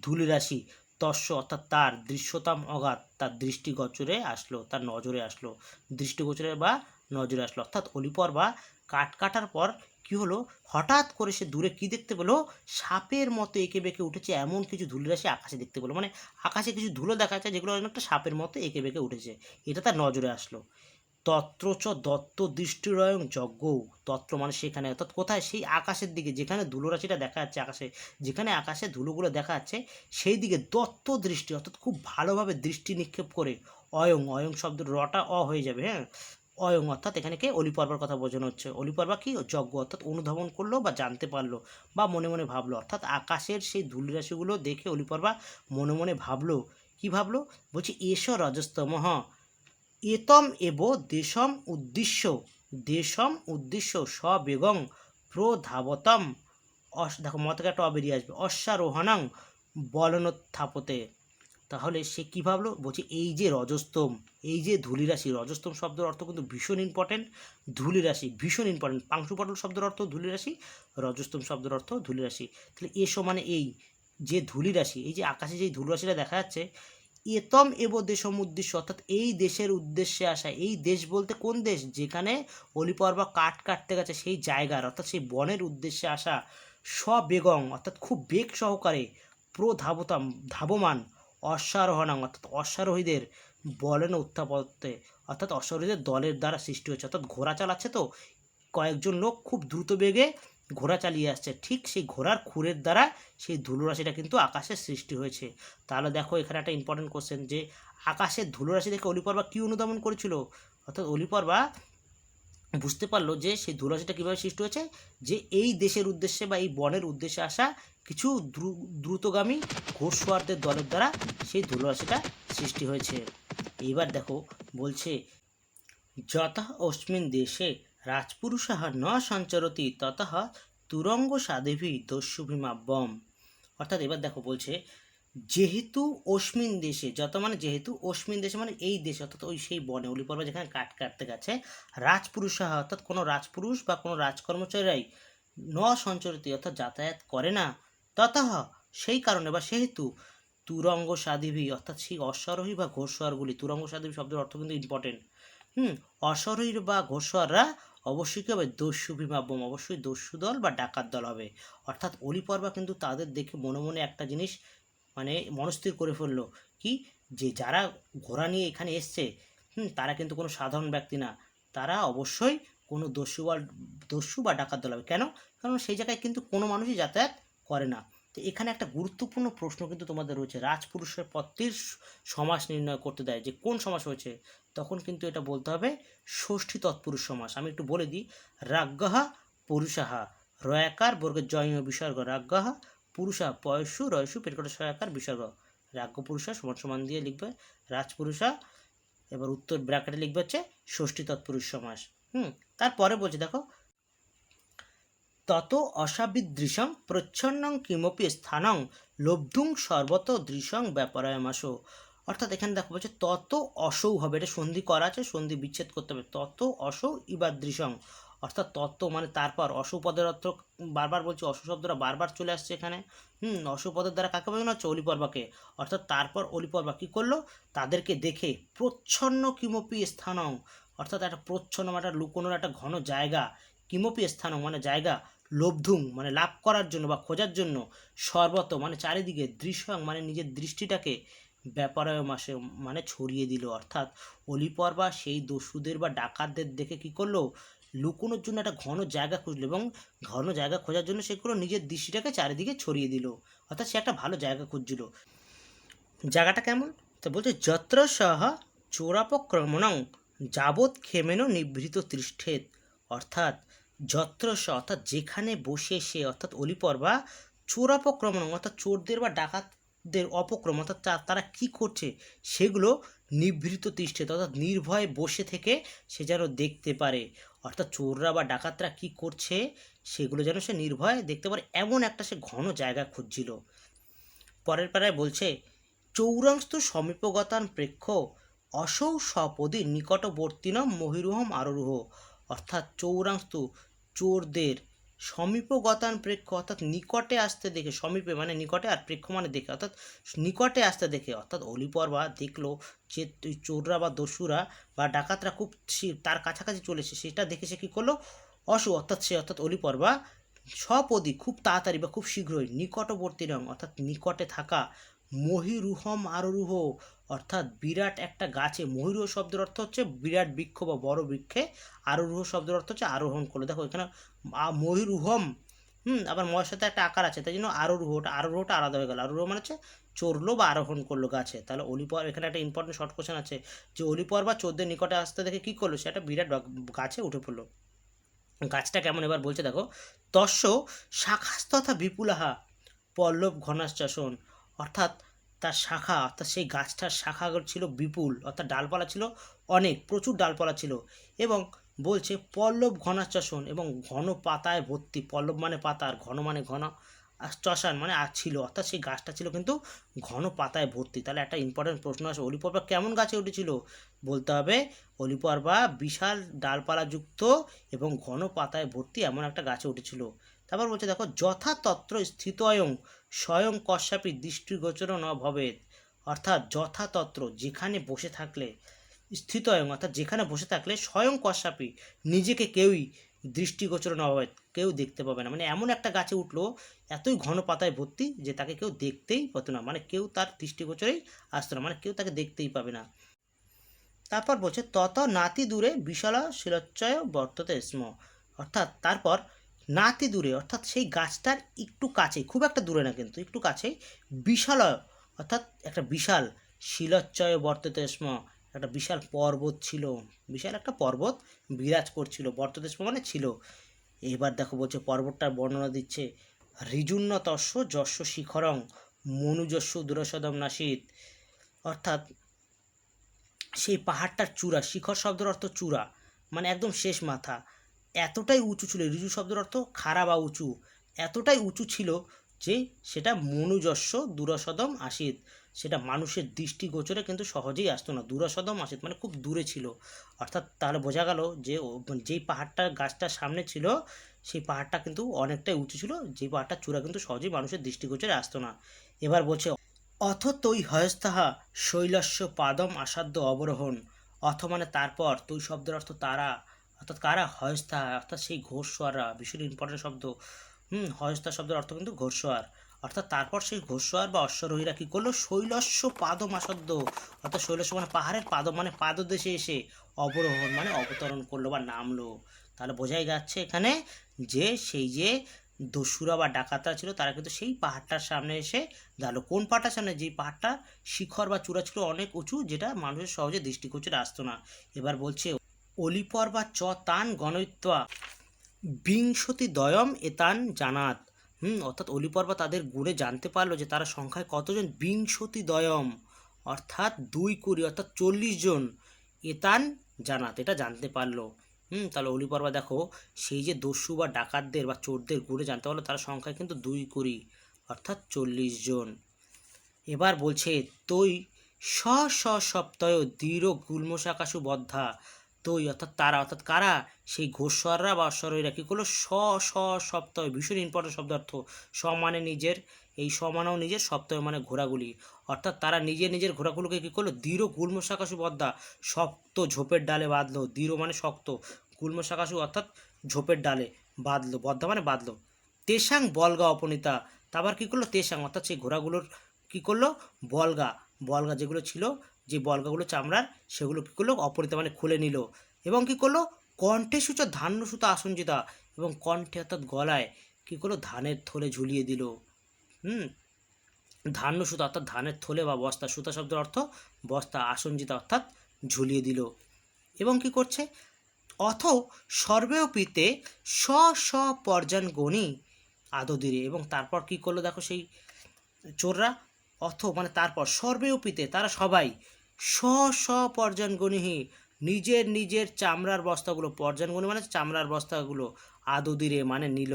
ধূলিরাশি। তস্য অর্থাৎ তার, দৃশ্যতাম অগাধ তার দৃষ্টিগোচরে আসলো, তার নজরে আসলো, দৃষ্টিগোচরে বা নজরে আসলো। অর্থাৎ অলিপর্বা কাঠ কাটার পর কি হলো, হঠাৎ করে সে দূরে কি দেখতে পেলো, সাপের মতো এঁকে বেঁকে উঠেছে এমন কিছু ধূলিরাশি আকাশে দেখতে পেলো। মানে আকাশে কিছু ধুলো দেখা যাচ্ছে যেগুলো অনেকটা সাপের মতো এঁকে বেঁকে উঠেছে, এটা তার নজরে আসলো। তত্রচ দত্ত দৃষ্টিরয়ং যজ্ঞ, তত্র মানে সেখানে, অর্থাৎ কোথায়, সেই আকাশের দিকে যেখানে ধুলোরাশিটা দেখা যাচ্ছে আকাশে, যেখানে আকাশে ধুলোগুলো দেখা যাচ্ছে সেই দিকে দত্ত দৃষ্টি অর্থাৎ খুব ভালোভাবে দৃষ্টি নিক্ষেপ করে, অয়ং, অয়ং শব্দ রটা অ হয়ে যাবে, হ্যাঁ, অয়ং অর্থাৎ এখানে কে অলিপর্বার কথা বোঝানো হচ্ছে। অলিপর্বা কি যজ্ঞ অর্থাৎ অনুধাবন করলো বা জানতে পারলো বা মনে মনে ভাবলো, অর্থাৎ আকাশের সেই ধূলিরাশিগুলো দেখে অলিপর্বা মনে মনে ভাবলো। কি ভাবলো, বলছি এস রজস্তমঃ এতম এব দেশম উদ্দেশ্য সবেগং প্রধাবতম। দেখো মত থেকে একটা বেরিয়ে আসবে, অশ্বারোহণাং বলনোত্থাপতে। তাহলে সে কী ভাবলো, বলছে এই যে রজস্তম, এই যে ধূলিরাশি, রজস্তম শব্দের অর্থ কিন্তু ভীষণ ইম্পর্টেন্ট, ধূলিরাশি ভীষণ ইম্পর্টেন্ট। পাংশুপটল শব্দের অর্থ ধূলিরাশি, রজস্তম শব্দের অর্থ ধূলিরাশি। তাহলে এসো মানে এই যে ধূলিরাশি, এই যে আকাশে যে ধূলিরাশিটা দেখা যাচ্ছে, এতম এব দেশম উদ্দেশ্য অর্থাৎ এই দেশের উদ্দেশ্যে আসা। এই দেশ বলতে কোন দেশ, যেখানে অলিপর্বা কাঠ কাটতে গেছে সেই জায়গার অর্থাৎ সেই বনের উদ্দেশ্যে আসা, সবেগং অর্থাৎ খুব বেগ সহকারে, প্রধাবতাম ধাবমান, অশ্বারোহণাং অর্থাৎ অশ্বারোহীদের, বলেন উত্থাপত্যে অর্থাৎ অশ্বারোহীদের দলের দ্বারা সৃষ্টি হয়েছে। অর্থাৎ ঘোড়া চালাচ্ছে তো কয়েকজন লোক খুব দ্রুত বেগে ঘোড়া চালিয়ে আসছে, ঠিক সেই ঘোড়ার খুরের দ্বারা সেই ধুলোরাশিটা কিন্তু আকাশের সৃষ্টি হয়েছে। তাহলে দেখো এখানে একটা ইম্পর্টেন্ট কোশ্চেন, যে আকাশের ধুলোরাশি দেখে অলিপর্বা কী অনুধাবন করেছিল, অর্থাৎ অলিপর্বা বুঝতে পারলো যে সেই ধুলোরাশিটা কীভাবে সৃষ্টি হয়েছে, যে এই দেশের উদ্দেশ্যে বা এই বনের উদ্দেশ্যে আসা কিছু দ্রুতগামী ঘোড়সওয়ারদের দলের দ্বারা সেই ধুলোরাশিটা সৃষ্টি হয়েছে। এইবার দেখো বলছে যতঃ অস্মিন দেশে রাজপুরুষাः ন সঞ্চরতি ততঃ তুরঙ্গ সাধেভি দস্যুভিমাব্যম। অর্থাৎ এবার দেখো বলছে যেহেতু অস্মিন দেশে, যত মানে যেহেতু, অস্মিন দেশে মানে এই দেশে অর্থাৎ ওই সেই বনে অলিপর্বা যেখানে কাঠ কাটতে গেছে, রাজপুরুষাः অর্থাৎ কোনো রাজপুরুষ বা কোনো রাজকর্মচারীরাই ন সঞ্চরতি অর্থাৎ যাতায়াত করে না, ততঃ সেই কারণে বা সেহেতু তুরঙ্গ সাধিভি অর্থাৎ সেই অশ্বারোহী বা ঘোড়সওয়ারগুলি, তুরঙ্গ সাধিভি শব্দের অর্থ কিন্তু ইম্পর্টেন্ট, অশ্বারোহীর বা ঘোড়সওয়াররা অবশ্যই কী হবে, দস্যুভিমাব্যম অবশ্যই দস্যু দল বা ডাকাত দল হবে। অর্থাৎ অলিপর্বা কিন্তু তাদের দেখে মনে মনে একটা জিনিস মানে মনস্থির করে ফেললো, কি, যে যারা ঘোড়া নিয়ে এখানে এসছে তারা কিন্তু কোনো সাধারণ ব্যক্তি না, তারা অবশ্যই কোনো দস্যু বা ডাকাত দল হবে। কেন, কারণ সেই জায়গায় কিন্তু কোনো মানুষই যাতায়াত করে না। তো এখানে একটা গুরুত্বপূর্ণ প্রশ্ন কিন্তু তোমাদের রয়েছে, রাজপুরুষের পত্নীর সমাস নির্ণয় করতে দেয় যে কোন সমাস হয়েছে, তখন কিন্তু এটা বলতে হবে ষষ্ঠী তৎপুরুষ সমাস। আমি একটু বলে দিই, রাজ্ঞঃ পুরুষাহা রয়াকার বর্গের জয় বিসর্গ, রাজ্ঞঃ পুরুষা পয়সু রয়সু পেটকটা সয়াকার বিসর্গ, রাজ্ঞ পুরুষা সমান সমান দিয়ে লিখবে রাজপুরুষা, এবার উত্তর ব্র্যাকেটে লিখবে হচ্ছে ষষ্ঠী তৎপুরুষ সমাস। তারপরে বলছে দেখো তত অসাবিদৃশং প্রচ্ছন্নং কিমপি স্থানং লব্ধুং সর্বত দৃশং ব্যাপারায়মাসো। অর্থাৎ এখানে দেখো বলছে তত অসৌ হবে, এটা সন্ধি করা আছে, সন্ধি বিচ্ছেদ করতে হবে, তত অসৌ ইবাদৃশং অর্থাৎ তত্ত্ব মানে তারপর, অসৌ পদের অর্থ বারবার বলছি, অসৌ শব্দটা বারবার চলে আসছে এখানে। অসৌ পদের দ্বারা কাকে বোঝানো হচ্ছে, অলিপর্বাকে। অর্থাৎ তারপর অলিপর্বা কী করলো, তাদেরকে দেখে প্রচ্ছন্ন কিমপি স্থানং অর্থাৎ একটা প্রচ্ছন্ন মানে একটা লুকোনোর একটা ঘন জায়গা, কিমপি স্থানং মানে জায়গা, লব্ধুং মানে লাভ করার জন্য বা খোঁজার জন্য, সর্বত মানে চারিদিকে, দৃশ্যং মানে নিজের দৃষ্টিটাকে, ব্যাপারায় মাসে মানে ছড়িয়ে দিল। অর্থাৎ অলিপর্বা সেই দস্যুদের বা ডাকাতদের দেখে কি করলো, লুকোনোর জন্য একটা ঘন জায়গা খুঁজলো এবং ঘন জায়গা খোঁজার জন্য সে করলো নিজের দৃষ্টিটাকে চারিদিকে ছড়িয়ে দিল। অর্থাৎ সে একটা ভালো জায়গা খুঁজছিল। জায়গাটা কেমন, তো বলছে যত্র সহ চোরাপক্রমণং যাবৎ ক্ষেমেন নিভৃত তৃষ্ঠেত, অর্থাৎ যত্র স অর্থাৎ যেখানে বসে সে অর্থাৎ অলিপর্বা চোরাপক্রমণ অর্থাৎ চোরদের বা ডাকাতদের অপক্রম অর্থাৎ তারা কি করছে সেগুলো নিভৃত তৃষ্ঠেত অর্থাৎ নির্ভয়ে বসে থেকে সে যেন দেখতে পারে, অর্থাৎ চোররা বা ডাকাতরা কি করছে সেগুলো যেন সে নির্ভয়ে দেখতে পারে, এমন একটা সে ঘন জায়গা খুঁজছিল। পরের পাড়ায় বলছে চৌরাংস্তু সমীপগতান প্রেক্ষ অসৌ সপদী নিকটবর্তীনম মহিরুহম আরোহ, অর্থাৎ চৌরাংস্তু চোরদের সমীপগতান প্রেক্ষ অর্থাৎ নিকটে আসতে দেখে, সমীপে মানে নিকটে আর প্রেক্ষ মানে দেখে অর্থাৎ নিকটে আসতে দেখে, অর্থাৎ অলিপর্বা দেখলো যে চোররা বা দস্যুরা বা ডাকাতরা খুব তার কাছাকাছি চলেছে, সেটা দেখে সে কী করলো অসু অর্থাৎ সে অর্থাৎ অলিপর্বা স্বপদী খুব তাড়াতাড়ি বা খুব শীঘ্রই নিকটবর্তী রং অর্থাৎ নিকটে থাকা মহিরুহম আরোহ অর্থাৎ বিরাট একটা গাছে, মহিরুহ শব্দের অর্থ হচ্ছে বিরাট বৃক্ষ বা বড় বৃক্ষে, আরোহ শব্দের অর্থ হচ্ছে আরোহণ করলো। দেখো এখানে মহিরুহম আবার ময়ের সাথে একটা আকার আছে, তাই জন্য আরোহটা আলাদা হয়ে গেল। আরোহ মানে হচ্ছে চড়লো বা আরোহণ করলো গাছে। তাহলে অলিপর এখানে একটা ইম্পর্টেন্ট শর্ট কোশ্চেন আছে যে অলিপর বা চোরদের নিকটে আসতে দেখে কী করলো, সে একটা বিরাট গাছে উঠে পড়লো। গাছটা কেমন এবার বলছে দেখো, তস্য শাখাস্তথা বিপুলাহা পল্লব ঘনাশ্বাসন, অর্থাৎ তার শাখা অর্থাৎ সেই গাছটার শাখাগুলো ছিল বিপুল অর্থাৎ ডালপালা ছিল অনেক, প্রচুর ডালপালা ছিল, এবং বলছে পল্লব ঘনাশ্বাসন এবং ঘন পাতায় ভর্তি, পল্লব মানে পাতা আর ঘন মানে ঘন, আর চষান মানে আর ছিল, অর্থাৎ সেই গাছটা ছিল কিন্তু ঘন পাতায় ভর্তি। তাহলে একটা ইম্পর্টেন্ট প্রশ্ন আসে, অলিপর্বা কেমন গাছে উঠেছিল, বলতে হবে অলিপর্বা বিশাল ডালপালাযুক্ত এবং ঘন পাতায় ভর্তি এমন একটা গাছে উঠেছিল। তারপর বলছে দেখো যথাতত্র স্থিতয়ং স্বয়ং কশ্যাপি দৃষ্টিগোচর ন ভবেৎ, অর্থাৎ যথাতত্র যেখানে বসে থাকলে, স্থিতয়ং অর্থাৎ যেখানে বসে থাকলে স্বয়ং কশ্যাপি নিজেকে কেউই দৃষ্টিগোচর ন ভবেৎ কেউ দেখতে পাবে না, মানে এমন একটা গাছে উঠলো এতই ঘন পাতায় ভর্তি যে তাকে কেউ দেখতেই পেত না, মানে কেউ তার দৃষ্টিগোচরেই আসতো না, মানে কেউ তাকে দেখতেই পাবে না। তারপর বলছে তত নাতি দূরে বিশালা শিলচ্ছয় বর্ততে স্ম, অর্থাৎ তারপর নাতি দূরে অর্থাৎ সেই গাছটার একটু কাছেই, খুব একটা দূরে না কিন্তু একটু কাছেই, বিশালয় অর্থাৎ একটা বিশাল শিলচ্ছয় বর্ততে স্ম, একটা বিশাল পর্বত ছিল, বিশাল একটা পর্বত বিরাজ করছিল, বর্ততে স্ম মানে ছিল। এবার দেখো বলছে পর্বতটার বর্ণনা দিচ্ছে ঋজুন্ন তস্য যস্য শিখরং মনুজস্য দুরসদম নাসিত, অর্থাৎ সেই পাহাড়টার চূড়া, শিখর শব্দের অর্থ চূড়া মানে একদম শেষ মাথা, এতটাই উঁচু ছিল, ঋজু শব্দের অর্থ খাড়া বা উঁচু, এতটাই উঁচু ছিল যে সেটা মনুজস্য দূরসদম আসিত, সেটা মানুষের দৃষ্টিগোচরে কিন্তু সহজেই আসতো না, দূরসদম আসিত মানে খুব দূরে ছিল, অর্থাৎ তাহলে বোঝা গেল যে যেই পাহাড়টা গাছটার সামনে ছিল সেই পাহাড়টা কিন্তু অনেকটাই উঁচু ছিল, যেই পাহাড়টার চূড়া কিন্তু সহজেই মানুষের দৃষ্টিগোচরে আসতো না। এবার বলছে অথ তৈ হয়স্তাহা শৈলস্য পাদম আসাধ্য অবরোহণ, অথ মানে তারপর, তৈ শব্দের অর্থ তারা অর্থাৎ কারা, হয়স্তাহা অর্থাৎ সেই ঘোড়সওয়াররা, ভীষণ ইম্পর্টেন্ট শব্দ। হয়স্তা শব্দের অর্থ কিন্তু ঘোড়সওয়ার, অর্থাৎ তারপর সেই ঘোড়সওয়ার বা অশ্বারোহীরা কী করলো শৈলস্য পাদম আসাধ্য, অর্থাৎ শৈলস্য মানে পাহাড়ের পাদম মানে পাদদেশে এসে অবরোহণ মানে অবতরণ করলো বা নামলো। তাহলে বোঝাই যাচ্ছে এখানে যে সেই যে দস্যুরা বা ডাকাতরা ছিল তারা কিন্তু সেই পাহাড়টার সামনে এসে দাঁড়ালো, কোন পাহাড়টার সামনে, যেই পাহাড়টা শিখর বা চূড়া ছিল অনেক উঁচু, যেটা মানুষের সহজে দৃষ্টিগোচরে আসতো না। এবার বলছে অলিপর বা চ তান গণয়িত্বা বিংশতি দয়ম এতান জানাত, অর্থাৎ অলিপর্বা তাদের গুণে জানতে পারলো যে তারা সংখ্যায় কতজন, বিংশতি দয়ম অর্থাৎ 2 অর্থাৎ 40 জন, এতান জানাত এটা জানতে পারলো। তাহলে অলিপর্বা দেখো সেই যে দস্যু বা ডাকাতদের বা চোরদের গুণে জানতে পারলো তারা সংখ্যায় কিন্তু 2 অর্থাৎ 40 জন। এবার বলছে তৈ স স সপ্তয় দৃঢ় গুল্মশাকাশু বদ্ধা, তৈ অর্থাৎ তারা অর্থাৎ কারা, সেই ঘোষররা বা অশ্বরোহীরা কী করলো স সপ্তয়, ভীষণ ইম্পর্টেন্ট শব্দ অর্থ, স মানে নিজের, এই স মানেও নিজের, সপ্তয় মানে ঘোড়াগুলি, অর্থাৎ তারা নিজের ঘোড়াগুলোকে কী করলো দৃঢ় গুল্মশাকাশু বদ্ধা শক্ত ঝোপের ডালে বাঁধলো, দৃঢ় মানে শক্ত, গুল্মশাকাশু অর্থাৎ ঝোপের ডালে বাঁধলো, বদ্ধা মানে বাঁধলো, তেসাং বলগা অপনীতা, তারপর কী করলো তেসাং অর্থাৎ সেই ঘোড়াগুলোর কী করলো বলগা, বলগা যেগুলো ছিল যে বলগাগুলো চামড়ার সেগুলো কী করলো অপরিতা মানে খুলে নিল, এবং কী করলো কণ্ঠে সূচ ধান্য সুতা আসঞ্জিতা, এবং কণ্ঠে অর্থাৎ গলায় কী করলো ধানের থলে ঝুলিয়ে দিল, ধান্য সুতা অর্থাৎ ধানের থলে বা বস্তা, সুতা শব্দের অর্থ বস্তা, আসঞ্জিতা অর্থাৎ ঝুলিয়ে দিল। এবং কি করছে, অথ সর্বেওপিতে স স পর্যান গণি আদদিরে, এবং তারপর কি করলো দেখো সেই চোররা, অথ মানে তারপর সর্বেওপিতে তারা সবাই স স পর্যান গণিহি নিজের নিজের চামড়ার বস্তাগুলো, পর্যান গণি মানে চামড়ার বস্তাগুলো, আদদিরে মানে নিল।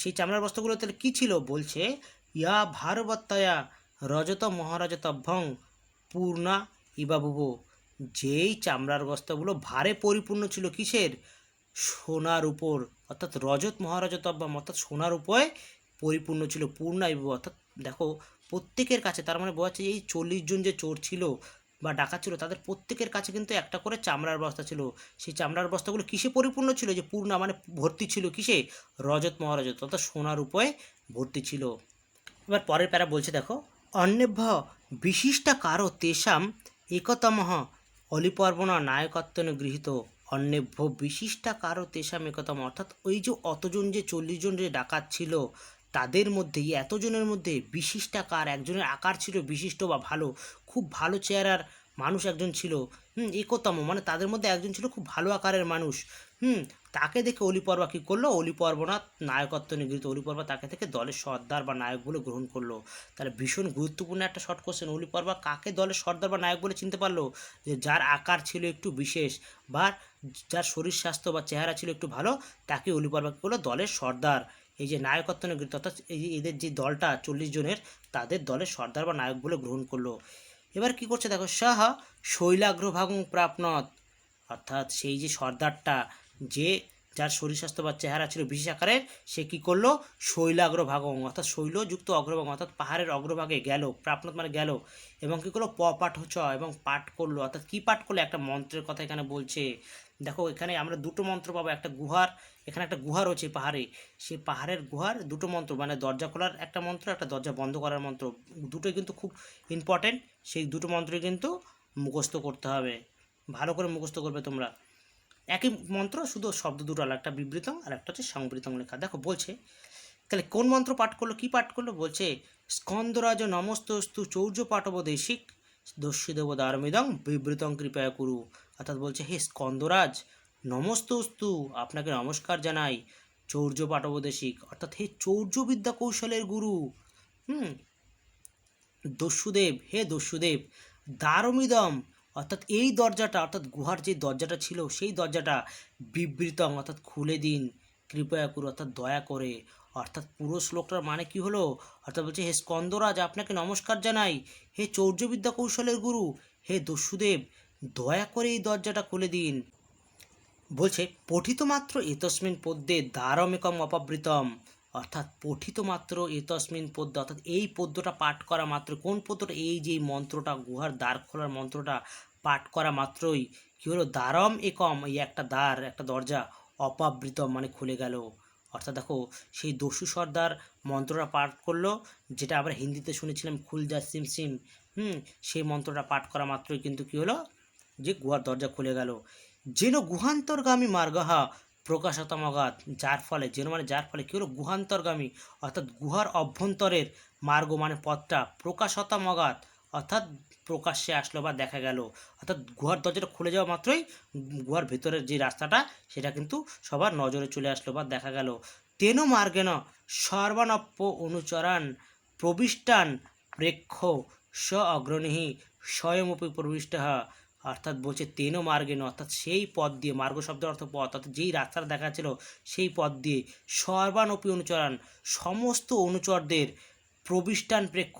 সেই চামড়ার বস্তাগুলো তাহলে কী ছিল বলছে, ইয়া ভারবত্তয়া রজত মহারজতভ্যং পূর্ণা ইবাবুবো, যেই চামড়ার বস্তাগুলো ভারে পরিপূর্ণ ছিল কিসের, সোনার উপর, অর্থাৎ রজত মহারজতভ্যম অর্থাৎ সোনার উপরে পরিপূর্ণ ছিল, পূর্ণা ইবাবু অর্থাৎ দেখো প্রত্যেকের কাছে, তার মানে বোঝাচ্ছে এই 40 জন যে চোর ছিল বা ডাকাত ছিল তাদের প্রত্যেকের কাছে কিন্তু একটা করে চামড়ার বস্তা ছিল। সেই চামড়ার বস্তাগুলো কিসে পরিপূর্ণ ছিল, যে পূর্ণা মানে ভর্তি ছিল কিসে, রজত মহারজত অর্থাৎ সোনার উপরে ভর্তি ছিল। এবার পরের প্যারা বলছে দেখো, অন্যভ্য বিশিষ্টা কারো তেষাম একতমঃ অলিপর্বণা নায়কত্বেন গৃহীত, অন্যভ্য বিশিষ্টা কারো তেষাম একতম অর্থাৎ ওই যে অতজন যে 40 জন যে ডাকাত ছিল তাদের মধ্যে, এই এতজনের মধ্যে বিশিষ্টাকার একজনের আকার ছিল বিশিষ্ট বা ভালো, খুব ভালো চেহারার মানুষ একজন ছিল, একতম মানে তাদের মধ্যে একজন ছিল খুব ভালো আকারের মানুষ, তাকে দেখে অলিপর্বা কী করলো, অলিপর্বনা নায়কত্ব নিগৃহীত, অলিপর্বা তাকে থেকে দলের সর্দার বা নায়ক বলে গ্রহণ করলো। তাহলে ভীষণ গুরুত্বপূর্ণ একটা শর্ট কোশ্চেন, অলিপর্বা কাকে দলের সর্দার বা নায়ক বলে চিনতে পারলো, যে যার আকার ছিল একটু বিশেষ বা যার শরীর স্বাস্থ্য বা চেহারা ছিল একটু ভালো, তাকে অলিপর্বা কী করলো দলের সর্দার, এই যে নায়কত্ব নিগৃহীত অর্থাৎ এই যে এদের যে দলটা 40 জনের তাদের দলের সর্দার বা নায়ক বলে গ্রহণ করলো। এবার কি করছে দেখো, সাহা শৈলাগ্রভাগং প্রাপনত, অর্থাৎ সেই যে সর্দারটা যে যার শরীর স্বাস্থ্য বা চেহারা ছিল বিশেষ আকারের, সে কী করলো শৈলাগ্রভাগং অর্থাৎ শৈলযুক্ত অগ্রভাগ অর্থাৎ পাহাড়ের অগ্রভাগে গেল, প্রাপনত মানে গেল, এবং কী করলো পাঠ এবং পাঠ করলো, অর্থাৎ কী পাঠ করলো, একটা মন্ত্রের কথা এখানে বলছে। দেখো এখানে আমরা দুটো মন্ত্র পাবো, একটা গুহার, এখানে একটা গুহা রয়েছে পাহাড়ে, সেই পাহাড়ের গুহার দুটো মন্ত্র, মানে দরজা খোলার একটা মন্ত্র, একটা দরজা বন্ধ করার মন্ত্র, দুটোই কিন্তু খুব ইম্পর্টেন্ট, সেই দুটো মন্ত্রই কিন্তু মুখস্থ করতে হবে, ভালো করে মুখস্থ করবে তোমরা। একই মন্ত্র, শুধু শব্দ দুটো আলাদা, একটা বিবৃতং আর একটা হচ্ছে সংবৃতং লেখা। দেখো বলছে তাহলে কোন মন্ত্র পাঠ করলো, কি পাঠ করলো, বলছে স্কন্দরাজ নমস্তস্তু চৌর্য পাঠবদেশিক দস্যুদেব দারমিদং বিবৃতং কৃপয়া কুরু, অর্থাৎ বলছে হে স্কন্দরাজ নমস্তস্তু আপনাকে নমস্কার জানাই, চৌর্য পাঠবদেশিক অর্থাৎ হে চৌর্যবিদ্যা কৌশলের গুরু, দস্যুদেব হে দস্যুদেব, দারমিদম অর্থাৎ এই দরজাটা, অর্থাৎ গুহার যে দরজাটা ছিল সেই দরজাটা, বিবৃতম অর্থাৎ খুলে দিন, কৃপয়া করু অর্থাৎ দয়া করে, অর্থাৎ পুরো শ্লোকটার মানে কি হলো, অর্থাৎ বলছে হে স্কন্দরাজ আপনাকে নমস্কার জানাই, হে চৌর্যবিদ্যা কৌশলের গুরু, হে দস্যুদেব দয়া করে এই দরজাটা খুলে দিন। বলছে পঠিত মাত্র এতস্মিন পদ্যে দ্বারমেকম অপবৃতম, অর্থাৎ পঠিত মাত্র এতস্মিন পদ্য অর্থাৎ এই পদ্যটা পাঠ করা মাত্র, কোন পদ্যটা, এই যে মন্ত্রটা গুহার দ্বার খোলার মন্ত্রটা পাঠ করা মাত্রই কী হলো, দ্বারম একম এই একটা দ্বার একটা দরজা, অপাবৃতম মানে খুলে গেল, অর্থাৎ দেখো সেই দস্যু সর্দার মন্ত্রটা পাঠ করলো, যেটা আমরা হিন্দিতে শুনেছিলাম খুল যা সিম সিম, সেই মন্ত্রটা পাঠ করা মাত্রই কিন্তু কী হলো, যে গুহার দরজা খুলে গেল। যেন গুহান্তর্গামী মার্গহা প্রকাশতমগাত, যার ফলে যেন মানে যার ফলে কী হলো, গুহান্তর্গামী অর্থাৎ গুহার অভ্যন্তরের মার্গ মানে পথটা, প্রকাশতমগাত অর্থাৎ প্রকাশ্যে আসলো বা দেখা গেল, অর্থাৎ গুহার দরজাটা খুলে যাওয়া মাত্রই গুহার ভেতরের যে রাস্তাটা সেটা কিন্তু সবার নজরে চলে আসলো বা দেখা গেল। তেন মার্গেন সর্বানপ্য অনুচরান প্রবিষ্টান প্রেক্ষ স অগ্রণীহি স্বয়মপি প্রবিষ্ট, অর্থাৎ বলছে তেন মার্গেন অর্থাৎ সেই পথ দিয়ে, মার্গ শব্দের অর্থ পথ, অর্থাৎ যেই রাস্তাটা দেখা ছিল সেই পথ দিয়ে, সর্বানপি অনুচরান সমস্ত অনুচরদের প্রবিষ্টান প্রেক্ষ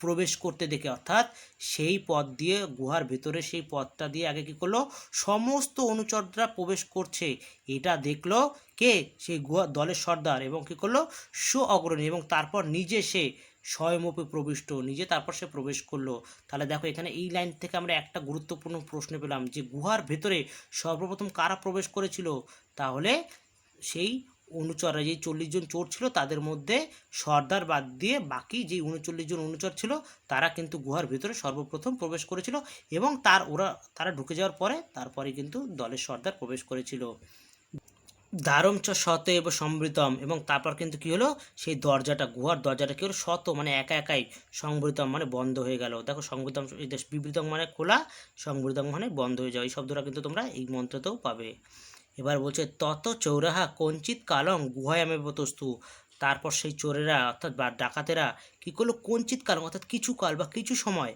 প্রবেশ করতে দেখে, অর্থাৎ সেই পথ দিয়ে গুহার ভেতরে সেই পথটা দিয়ে আগে কী করলো সমস্ত অনুচররা প্রবেশ করছে, এটা দেখলো কে, সেই গুহা দলের সর্দার, এবং কী করলো সু অগ্রণী, এবং তারপর নিজে সে স্বয়মপি প্রবিষ্ট নিজে তারপর সে প্রবেশ করলো। তাহলে দেখো এখানে এই লাইন থেকে আমরা একটা গুরুত্বপূর্ণ প্রশ্ন পেলাম, যে গুহার ভেতরে সর্বপ্রথম কারা প্রবেশ করেছিল, তাহলে সেই অনুচররা, যেই 40 জন চোর ছিল তাদের মধ্যে সর্দার বাদ দিয়ে বাকি যেই 39 জন অনুচর ছিল তারা কিন্তু গুহার ভেতরে সর্বপ্রথম প্রবেশ করেছিল, এবং তারা ঢুকে যাওয়ার পরে তারপরে কিন্তু দলের সর্দার প্রবেশ করেছিল। দ্বারম চ শত এব সম্বৃতম, এবং তারপর কিন্তু কি হলো, সেই দরজাটা, গুহার দরজাটা কি হলো, শত মানে একা একাই, সংবৃতম মানে বন্ধ হয়ে গেল। দেখো সংবৃতম, বিবৃতম মানে খোলা, সংবৃতম মানে বন্ধ হয়ে যাওয়া, এই শব্দটা কিন্তু তোমরা এই মন্ত্রতেও পাবে। এবার বলছে তত চৌরাহা কঞ্চিত কালং গুহায়ামে বতস্তু, তারপর সেই চোরেরা অর্থাৎ বা ডাকাতেরা কি করলো, কঞ্চিত কালং অর্থাৎ কিছু কাল বা কিছু সময়,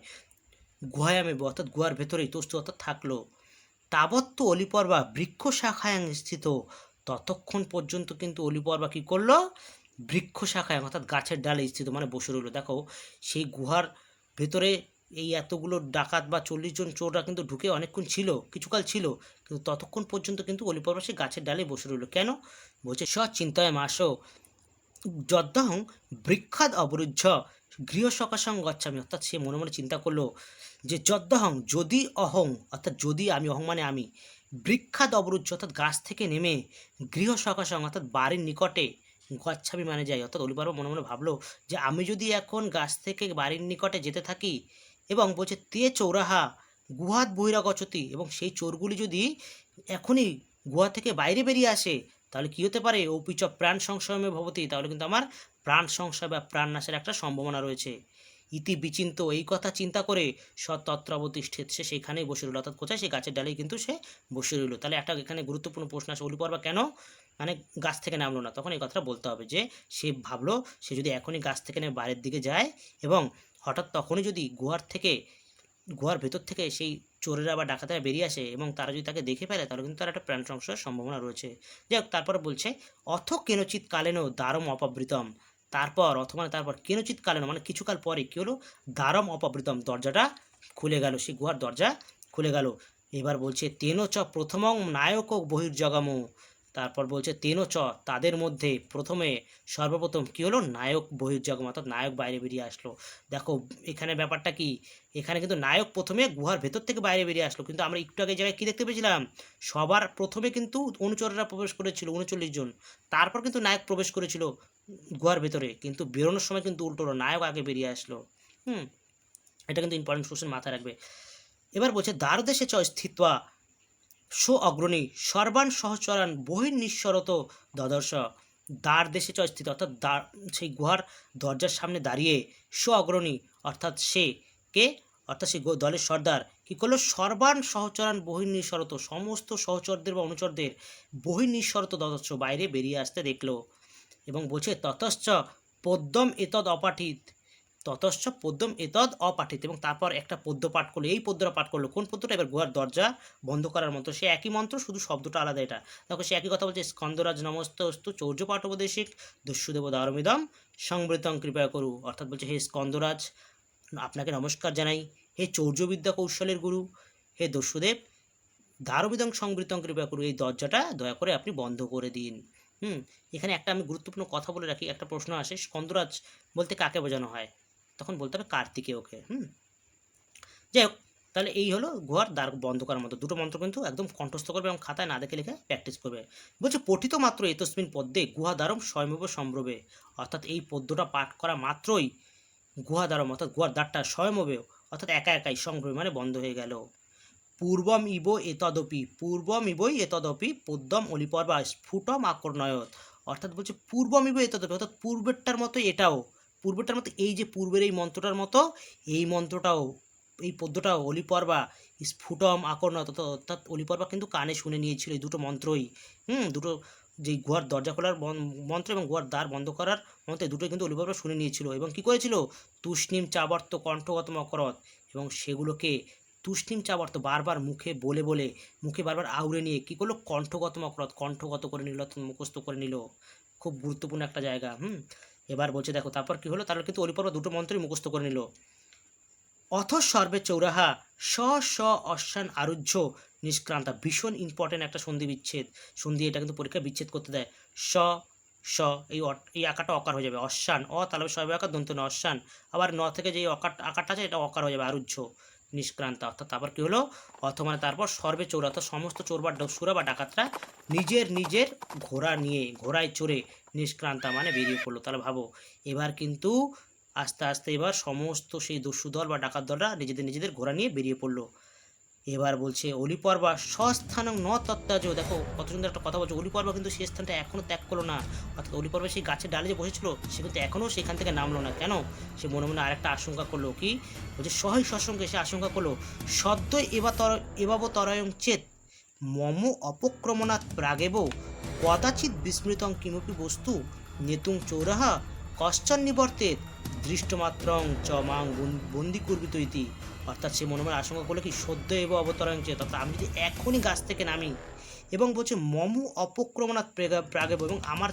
গুহায়ামে অর্থাৎ গুহার ভেতরেই তস্তু অর্থাৎ থাকলো, তাবত্ত অলিপর্বা বৃক্ষ শাখায় স্থিত, ততক্ষণ পর্যন্ত কিন্তু অলিপর্বা কী করলো, বৃক্ষ শাখায় অর্থাৎ গাছের ডালে স্থিত মানে বসে রইলো। দেখো সেই গুহার ভেতরে এই এতগুলো ডাকাত বা 40 জন চোররা কিন্তু ঢুকে অনেকক্ষণ ছিল, কিছুকাল ছিল, কিন্তু ততক্ষণ পর্যন্ত কিন্তু অলিপর্বা সেই গাছের ডালে বসে রইলো। কেন বলছে, চিন্তায় মাসো যদ্দহং বৃক্ষাদ অবরুদ্ধ গৃহ সকাশং গচ্ছামি, অর্থাৎ সে মনে মনে চিন্তা করলো যে যদ্দহং যদি অহং, অর্থাৎ যদি আমি, অহং মানে আমি, বৃক্ষাদ অবরুদ্ধ অর্থাৎ গাছ থেকে নেমে, গৃহ সকাশং অর্থাৎ বাড়ির নিকটে, গচ্ছামি মানে যাই, অর্থাৎ অলিপর্বা মনে মনে ভাবলো যে আমি যদি এখন গাছ থেকে বাড়ির নিকটে যেতে থাকি, এবং বলছে তে চৌরাহা গুহাত বহিরাগচ্ছতি, এবং সেই চোরগুলি যদি এখনই গুহা থেকে বাইরে বেরিয়ে আসে, তাহলে কী হতে পারে, অপিচ প্রাণ সংশয়মে ভবতি, তাহলে কিন্তু আমার প্রাণ সংশয় বা প্রাণ নাশের একটা সম্ভাবনা রয়েছে। ইতি বিচিন্ত, এই কথা চিন্তা করে তত্রাবতিষ্ঠিত, সে সেখানেই বসে রইল, অর্থাৎ কোথায়, সেই গাছের ডালেই কিন্তু সে বসে রইল। তাহলে একটা এখানে গুরুত্বপূর্ণ প্রশ্ন আসে, অলিপর্বা কেন মানে গাছ থেকে নামলো না, তখন এই কথাটা বলতে হবে যে সে ভাবলো সে যদি এখনই গাছ থেকে নেমে বাইরের দিকে যায়, এবং হঠাৎ তখনই যদি গুহার ভেতর থেকে সেই চোরেরা বা ডাকাতেরা বেরিয়ে আসে এবং তারা যদি তাকে দেখে ফেলে, তাহলে কিন্তু তার একটা প্রাণ সংশয়ের সম্ভাবনা রয়েছে। যাই হোক, তারপরে বলছে অথ কেনচিৎ কালেনও দ্বারম অপবৃতম, তারপর অথবা তারপর কেনচিৎ কালেন মানে কিছুকাল পরে কী হলো, দ্বারম অপবৃতম দরজাটা খুলে গেল, সেই গুহার দরজা খুলে গেল। এবার বলছে তেন চ প্রথমং নায়ক বহির্জগম, তারপর বলছে তেন চ তাদের মধ্যে প্রথমে সর্বপ্রথম কী হলো, নায়ক বহির্জগম অর্থাৎ নায়ক বাইরে বেরিয়ে আসলো। দেখো এখানে ব্যাপারটা কি, এখানে কিন্তু নায়ক প্রথমে গুহার ভেতর থেকে বাইরে বেরিয়ে আসলো, কিন্তু আমরা একটু আগে জায়গায় কী দেখতে পেয়েছিলাম, সবার প্রথমে কিন্তু অনুচররা প্রবেশ করেছিল 39 জন, তারপর কিন্তু নায়ক প্রবেশ করেছিল গুহার ভেতরে, কিন্তু বেরোনোর সময় কিন্তু উল্টো হলো, নায়ক আগে বেরিয়ে আসলো। এটা কিন্তু ইম্পর্টেন্ট কোশ্চেন, মাথায় রাখবে। এবার বলছে দ্বারদেশে চ স্থিত্বা সো অগ্রণী সর্বান সহচরান বহির্নিঃসরত দদর্শ, দ্বার দেশে চ স্থিত অর্থাৎ দ্বার, সেই গুহার দরজার সামনে দাঁড়িয়ে সো অগ্রণী অর্থাৎ সে কে, অর্থাৎ সেই দলের সর্দার কী করলো, সর্বান সহচরান বহির্নিঃসরত সমস্ত সহচরদের বা অনুচরদের বহির্নিঃসরত দদর্শ বাইরে বেরিয়ে আসতে দেখলো, এবং বলছে ততশ্চ পদ্যম এতদ অপাঠিত, ততশ্চ পদ্যম এতদ অপাঠিত, এবং তারপর একটা পদ্য পাঠ করলো, এই পদ্যটা পাঠ করলো, কোন পদ্যটা, এবার গুহার দরজা বন্ধ করার মন্ত্র, সে একই মন্ত্র শুধু শব্দটা আলাদা। এটা দেখো সে একই কথা বলছে, স্কন্দরাজ নমস্তে অস্তু চৌর্য পাঠোপদেশিক দস্যুদেব দারমিদম সংবৃতং কৃপয়া করু, অর্থাৎ বলছে হে স্কন্দরাজ আপনাকে নমস্কার জানাই, হে চৌর্যবিদ্যা কৌশলের গুরু, হে দস্যুদেব দারমিদং সংবৃতং কৃপয়া করু, এই দরজাটা দয়া করে আপনি বন্ধ করে দিন। এখানে একটা আমি গুরুত্বপূর্ণ কথা বলে রাখি, একটা প্রশ্ন আসে, স্কন্দরাজ বলতে কাকে বোঝানো হয়, তখন বলতে হবে কার্তিকেয়কে। যাই হোক, তাহলে এই হলো গুহার দ্বার বন্ধ করার মতো দুটো মন্ত্র, কিন্তু একদম কণ্ঠস্থ করবে এবং খাতায় না দেখে লিখে প্র্যাকটিস করবে। বলছে পঠিত মাত্র এতস্মিন পদ্যে গুহাদ্বারম স্বয়মেব সম্ভ্রবে, অর্থাৎ এই পদ্যটা পাঠ করা মাত্রই গুহাদ্বারম অর্থাৎ গুহার দ্বারটা স্বয়মেব অর্থাৎ একা একাই সম্ভ্রবে মানে বন্ধ হয়ে গেল। পূর্বম ইবই এতদপি পদ্যম অলিপর্বা স্ফুটম আকর্ণয়ত, অর্থাৎ বলছে পূর্বম ইব এতদপি অর্থাৎ পূর্বেরটার মতো এটাও, পূর্বেরটার মতো এই যে পূর্বের এই মন্ত্রটার মতো এই মন্ত্রটাও, এই পদ্যটাও অলিপর্বা স্ফুটম আকর্ণয়ত, অর্থাৎ অলিপর্বা কিন্তু কানে শুনে নিয়েছিল এই দুটো মন্ত্রই, দুটো যেই গুহার দরজা খোলার মন্ত্র এবং গুহার দ্বার বন্ধ করার মন্ত্র, দুটোই কিন্তু অলিপর্বা শুনে নিয়েছিল, এবং কী করেছিল, তুষ্ণীম চাবর্ত কণ্ঠগতম অকরত, এবং সেগুলোকে তুষ্ণীম চাবর্ত বারবার মুখে বলে বলে, মুখে বারবার আউড়ে নিয়ে কী করলো, কণ্ঠগত মকরত কণ্ঠগত করে নিল, মুখস্থ করে নিল, খুব গুরুত্বপূর্ণ একটা জায়গা। এবার বলছে দেখো তারপর কী হলো, তাহলে কিন্তু অলিপর্বা দুটো মন্ত্রই মুখস্থ করে নিল। অথ সর্বে চৌরাহা স স অশ্বান আরুহ্য নিষ্ক্রান্তা, ভীষণ ইম্পর্টেন্ট একটা সন্ধি বিচ্ছেদ, সন্ধি এটা কিন্তু পরীক্ষায় বিচ্ছেদ করতে দেয়। স স এই আকারটা অকার হয়ে যাবে, অশ্বান তাহলে সর্বে আকার দন্ত ন অশ্বান, আবার ন থেকে যে আকারটা আছে এটা অকার হয়ে যাবে, আরুহ্য নিষ্ক্রান্ত, অর্থাৎ তারপর কী হলো, অথ মানে তারপর সর্বে চৌরা অর্থাৎ সমস্ত চোর বা দস্যুরা বা ডাকাতরা নিজের নিজের ঘোড়া নিয়ে, ঘোড়ায় চড়ে নিষ্ক্রান্তা মানে বেরিয়ে পড়লো। তাহলে ভাবো এবার কিন্তু আস্তে আস্তে এবার সমস্ত সেই দস্যু দল বা ডাকাত দলরা নিজেদের নিজেদের ঘোড়া নিয়ে বেরিয়ে পড়লো। এবার বলছে অলিপর্বা স্বস্থানং ন তত্ত্বাজ। দেখো কত সুন্দর একটা কথা বলছে, অলিপর্বা কিন্তু সেই স্থানটা এখনও ত্যাগ করলো না। অর্থাৎ অলিপর্বা সেই গাছের ডালে যে বসেছিল সে কিন্তু এখনও সেখান থেকে নামলো না। কেন? সে মনে মনে আরেকটা আশঙ্কা করলো, কি বলছে, সহায় সৎসঙ্গে সে আশঙ্কা করলো, সদ্য এবাবতরয়ং চেত মম অপক্রমণাৎ প্রাগেব কদাচিৎ বিস্মৃতং কিমপি বস্তু নেতুং চৌরাহা কশ্চন নিবর্তেত দৃষ্টমাত্রং চ মাং বন্দি করবিত ইতি। অর্থাৎ সে মনে মনে আশঙ্কা করলো কি, সদ্য এব অবতরণ চেত, অর্থাৎ আমি যদি এখনই গাছ থেকে নামি এবং বলছে মম অপক্রমণাৎ প্রাগেব, এবং আমার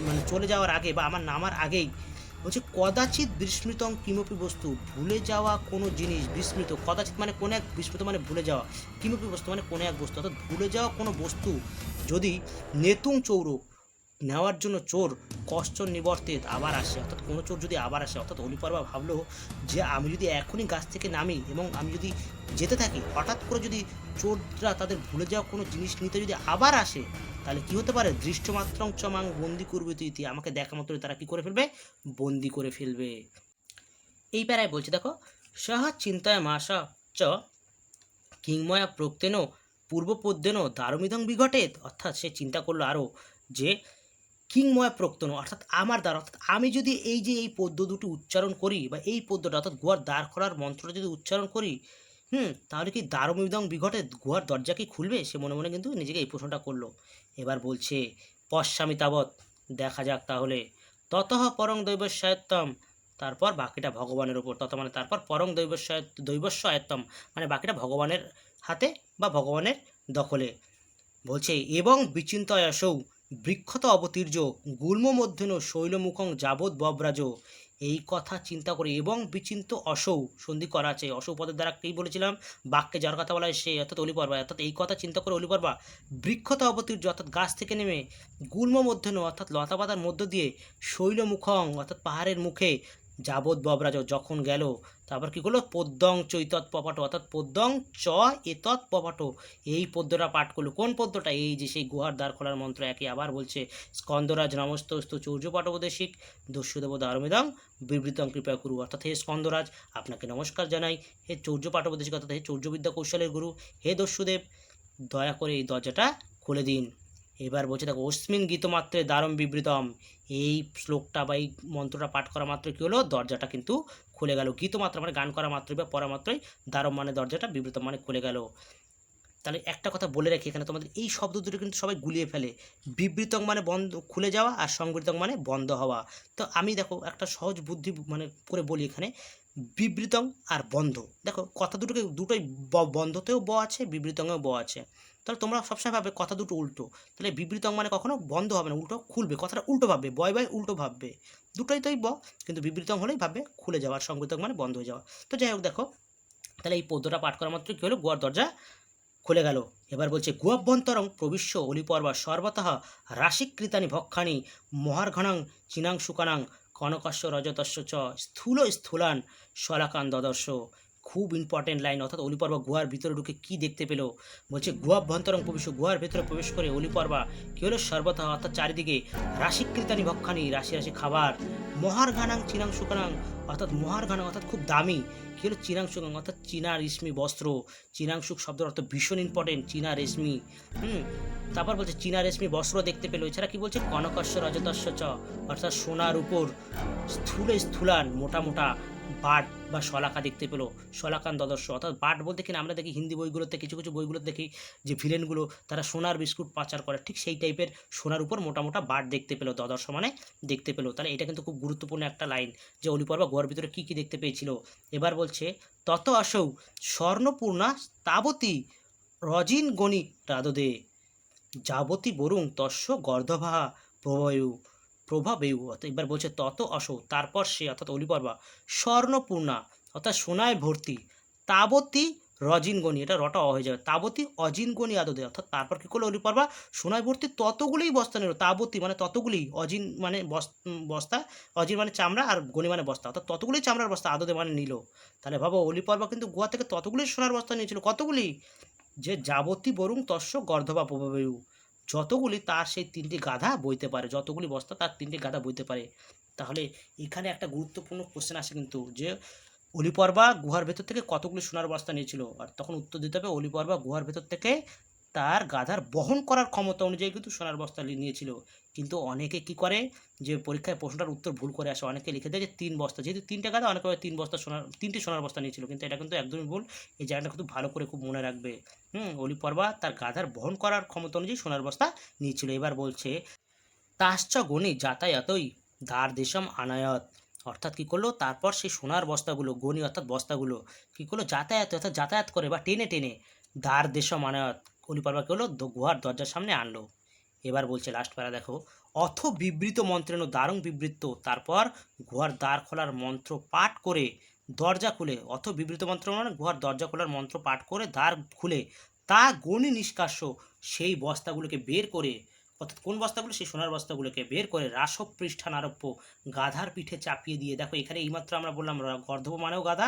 মানে চলে যাওয়ার আগে বা আমার নামার আগেই বলছে কদাচিৎ বিস্মৃতং কিমপি বস্তু, ভুলে যাওয়া কোনো জিনিস, বিস্মৃত কদাচিৎ মানে কোনো এক, বিস্মৃত মানে ভুলে যাওয়া, কিমপি বস্তু মানে কোনো এক বস্তু, অর্থাৎ ভুলে যাওয়া কোনো বস্তু যদি নেতুং চৌর নেওয়ার জন্য চোর কশ্চন নিবর্তেত আবার আসে, অর্থাৎ কোনো চোর যদি আবার আসে, অর্থাৎ অলিপর্বা ভাবলো যে আমি যদি এখনই গাছ থেকে নামি এবং আমি যদি যেতে থাকি, হঠাৎ করে যদি চোররা তাদের ভুলে যাওয়া কোনো জিনিস নিতে যদি আবার আসে, তাহলে কি হতে পারে, দৃষ্টমাত্রং চমাং বন্দি করবে তো ইতি, আমাকে দেখা মাত্রই তারা কি করে ফেলবে, বন্দি করে ফেলবে। এই প্যারায় বলছে দেখো, সহ চিন্তায় মাসা চ কিংময়া প্রক্তেন পূর্বপদ্যেন দারুমিদং বিঘটেত, অর্থাৎ সে চিন্তা করলো আরও যে কিংময় প্রক্তন, অর্থাৎ আমার দ্বারা, অর্থাৎ আমি যদি এই যে এই পদ্য দুটি উচ্চারণ করি বা এই পদ্যটা অর্থাৎ গুহার দ্বার খোলার মন্ত্রটা যদি উচ্চারণ করি, তাহলে কি দারুমিদং বিঘটে, গুহার দরজা কি খুলবে? সে মনে মনে কিন্তু নিজেকে এই প্রশ্নটা করলো। এবার বলছে পশ্যামি তাবৎ, দেখা যাক তাহলে, ততঃ পরং দৈবস্য আয়ত্তম, তারপর বাকিটা ভগবানের ওপর, তত মানে তারপর পরং দৈবস্য আয়ত্তম মানে বাকিটা ভগবানের হাতে বা ভগবানের দখলে। বলছে এবং বিচিন্তয়াসৌ বৃক্ষত অবতীর্য গুল্ম মধ্যেন শৈলমুখং যাবৎ বব্রাজ, এই কথা চিন্তা করে এবং বিচিন্ত অসৌ সন্ধি করা আছে, অসৌ পদের দ্বারা কী বলেছিলাম, বাক্যে যার কথা বলা হয় সে, অর্থাৎ অলিপর্বা, অর্থাৎ এই কথা চিন্তা করে অলিপর্বা বৃক্ষত অবতীর্য অর্থাৎ গাছ থেকে নেমে গুল্ম মধ্যেন অর্থাৎ লতাপাতার মধ্য দিয়ে শৈলমুখং অর্থাৎ পাহাড়ের মুখে যাবৎ বব্রাজ যখন গেল, তারপর কী করলো, পদ্যং চৈতৎ পপাট অর্থাৎ পদ্যং চ এতৎ পপাট, এই পদ্যটা পাঠ করলো। কোন পদ্যটা? এই যে সেই গুহার দ্বার খোলার মন্ত্র একই আবার বলছে, স্কন্দরাজ নমস্তস্তু চৌর্যপাঠ উপদেশিক দস্যুদেব দারমিদং বিবৃতং কৃপা গুরু, অর্থাৎ হে স্কন্দরাজ আপনাকে নমস্কার জানাই, হে চৌর্যপাঠ উপদেশিক অর্থাৎ হে চৌর্যবিদ্যা কৌশলের গুরু, হে দস্যুদেব দয়া করে এই দরজাটা খুলে দিন। এবার বলছে দেখো, অস্মিন গীতমাত্রে দ্বারম বিবৃতম, এই শ্লোকটা বা এই মন্ত্রটা পাঠ করা মাত্র কী হলো, দরজাটা কিন্তু খুলে গেল। গীতমাত্রা মানে গান করা মাত্রই বা পড়া মাত্রই, দ্বারম মানে দরজাটা, বিবৃতম মানে খুলে গেল। তাহলে একটা কথা বলে রাখি এখানে, তোমাদের এই শব্দ দুটো কিন্তু সবাই গুলিয়ে ফেলে, বিবৃতং মানে বন্ধ, খুলে যাওয়া, আর সংবৃতং মানে বন্ধ হওয়া। তো আমি দেখো একটা সহজ বুদ্ধি মানে করে বলি এখানে, বিবৃতং আর বন্ধ, দেখো কথা দুটোকে দুটোই বন্ধতেও ব আছে, বিবৃতংয়েও ব আছে, তাহলে তোমরা সবসময় ভাববে কথা দুটো উল্টো, তাহলে বিবৃতং মানে কখনো বন্ধ হবে না, উল্টো খুলবে, কথাটা উল্টো ভাববে, বয় বয় উল্টো ভাববে, দুটোই তোই ব, কিন্তু বিবৃতং হলেই ভাববে খুলে যাওয়া, আর সংবৃতং মানে বন্ধ হয়ে যাওয়া। তো যাই হোক দেখো, তাহলে এই পদ্যটা পাঠ করা মাত্র কী হলো, গোয়ার দরজা খুলে গেল। এবার বলছে গুয়াভ্যন্তরং প্রবিশ্য অলিপর্বা সর্বতঃ রাশিকৃতানি ভক্ষানি মহার্ঘণাং চিনাং শুকানাং কনকস্য রজতস্য চ স্থূলান শলাকান দদর্শ। খুব ইম্পর্টেন্ট লাইন, অর্থাৎ অলিপর্বা গুহার ভিতরে ঢুকে কি দেখতে পেল, বলছে গুহাভ্যন্তরং প্রবিশ্য, গুহার ভিতরে প্রবেশ করে অলিপর্বা কী হলো, সর্বতঃ অর্থাৎ চারিদিকে রাশিকৃতানি ভক্ষানি রাশি রাশি খাবার, মহার্ঘানাং চিনাং শুকানাং অর্থাৎ মহার্ঘানাং অর্থাৎ খুব দামি, কী হলো, চিনাং শুকাং অর্থাৎ চীনা রেশমি বস্ত্র, চিনাংশুক শব্দের অর্থ ভীষণ ইম্পর্টেন্ট, চীনা রেশমি। তারপর বলছে চীনা রেশমি বস্ত্র দেখতে পেলো, এছাড়া কি বলছে, কনকস্য রজতস্য চ অর্থাৎ সোনার উপর স্থূলান মোটা মোটা বাট বা শলাকা দেখতে পেলো, শলাকান দদর্শ অর্থাৎ বাট বলতে কিনা আমরা দেখি হিন্দি বইগুলোতে, কিছু কিছু বইগুলোতে দেখি যে ভিলেনগুলো তারা সোনার বিস্কুট পাচার করে, ঠিক সেই টাইপের সোনার উপর মোটা মোটা বাট দেখতে পেলো, দদর্শ মানে দেখতে পেলো। তাহলে এটা কিন্তু খুব গুরুত্বপূর্ণ একটা লাইন যে অলিপর্বা গুহার ভিতরে কী কী দেখতে পেয়েছিল। এবার বলছে তত আসৌ স্বর্ণপূর্ণা তাবতী রজিন গণি রাদদে যাবতী বরুং তস্য গর্ধভা প্রভাবেউ অর্থাৎ এবার বলছে তত অসৌ তারপর সে অর্থাৎ অলিপর্বা স্বর্ণপূর্ণা অর্থাৎ সোনায় ভর্তি তাবতী রজিনগণি, এটা রটা হয়ে যাবে, তাবতী অজিনগণি আদদে অর্থাৎ তারপর কী করলো অলিপর্বা, সোনায় ভর্তি ততগুলোই বস্তা নিল, তাবতী মানে ততগুলি, অজিন মানে বস্তা, অজিন মানে চামড়া, আর গণি মানে বস্তা, অর্থাৎ ততগুলি চামড়ার বস্তা, আদদে মানে নিল। তাহলে ভাবো অলিপর্বা কিন্তু গোয়া থেকে ততগুলি সোনার বস্তা নিয়েছিল, কতগুলি, যে যাবতী বরুং তস্য গর্ধবা প্রভাবেউ, যতগুলি তার সেই তিনটি গাধা বইতে পারে, যতগুলি বস্তা তার তিনটি গাধা বইতে পারে। তাহলে এখানে একটা গুরুত্বপূর্ণ কোশ্চেন আসে কিন্তু, যে অলিপর্বা গুহার ভেতর থেকে কতগুলো সোনার বস্তা নিয়েছিল? আর তখন উত্তর দিতে হবে অলিপর্বা গুহার ভেতর থেকে তার গাধার বহন করার ক্ষমতা অনুযায়ী কিন্তু সোনার বস্তা নিয়েছিল। কিন্তু অনেকে কি করে, যে পরীক্ষায় প্রশ্নটার উত্তর ভুল করে আসে, অনেকে লিখে দেয় যে 3 বস্তা, যেহেতু 3টে গাধা অনেকে 3 বস্তা সোনার, 3টে সোনার বস্তা নিয়েছিল, কিন্তু এটা কিন্তু একদমই ভুল। এই জায়গাটা কিন্তু ভালো করে খুব মনে রাখবে। অলিপর্বা তার গাধার বহন করার ক্ষমতা অনুযায়ী সোনার বস্তা নিয়েছিল। এবার বলছে তাশ্চ গণি যাতায়াতই দ্বার দেশম আনায়ত, অর্থাৎ কী করলো, তারপর সেই সোনার বস্তাগুলো গণি অর্থাৎ বস্তাগুলো কী করলো, যাতায়াত অর্থাৎ যাতায়াত করে বা টেনে টেনে দ্বার দেশম আনায়ত অলিপর্বা কী হলো, গুহার দরজার সামনে আনলো। এবার বলছে লাস্ট প্যারা দেখো, অথ বিবৃত মন্ত্রেণ দ্বারং বিবৃত, তারপর গুহার দ্বার খোলার মন্ত্র পাঠ করে দরজা খুলে, অথ বিবৃত মন্ত্র মানে গুহার দরজা খোলার মন্ত্র পাঠ করে দ্বার খুলে তা গণি নিষ্কাস্য, সেই বস্তাগুলোকে বের করে, অর্থাৎ কোন বস্তাগুলো, সেই সোনার বস্তাগুলোকে বের করে রাসব পৃষ্ঠান আরোপ্য, গাধার পিঠে চাপিয়ে দিয়ে, দেখো এখানে এইমাত্র আমরা বললাম গর্ধব মানেও গাধা,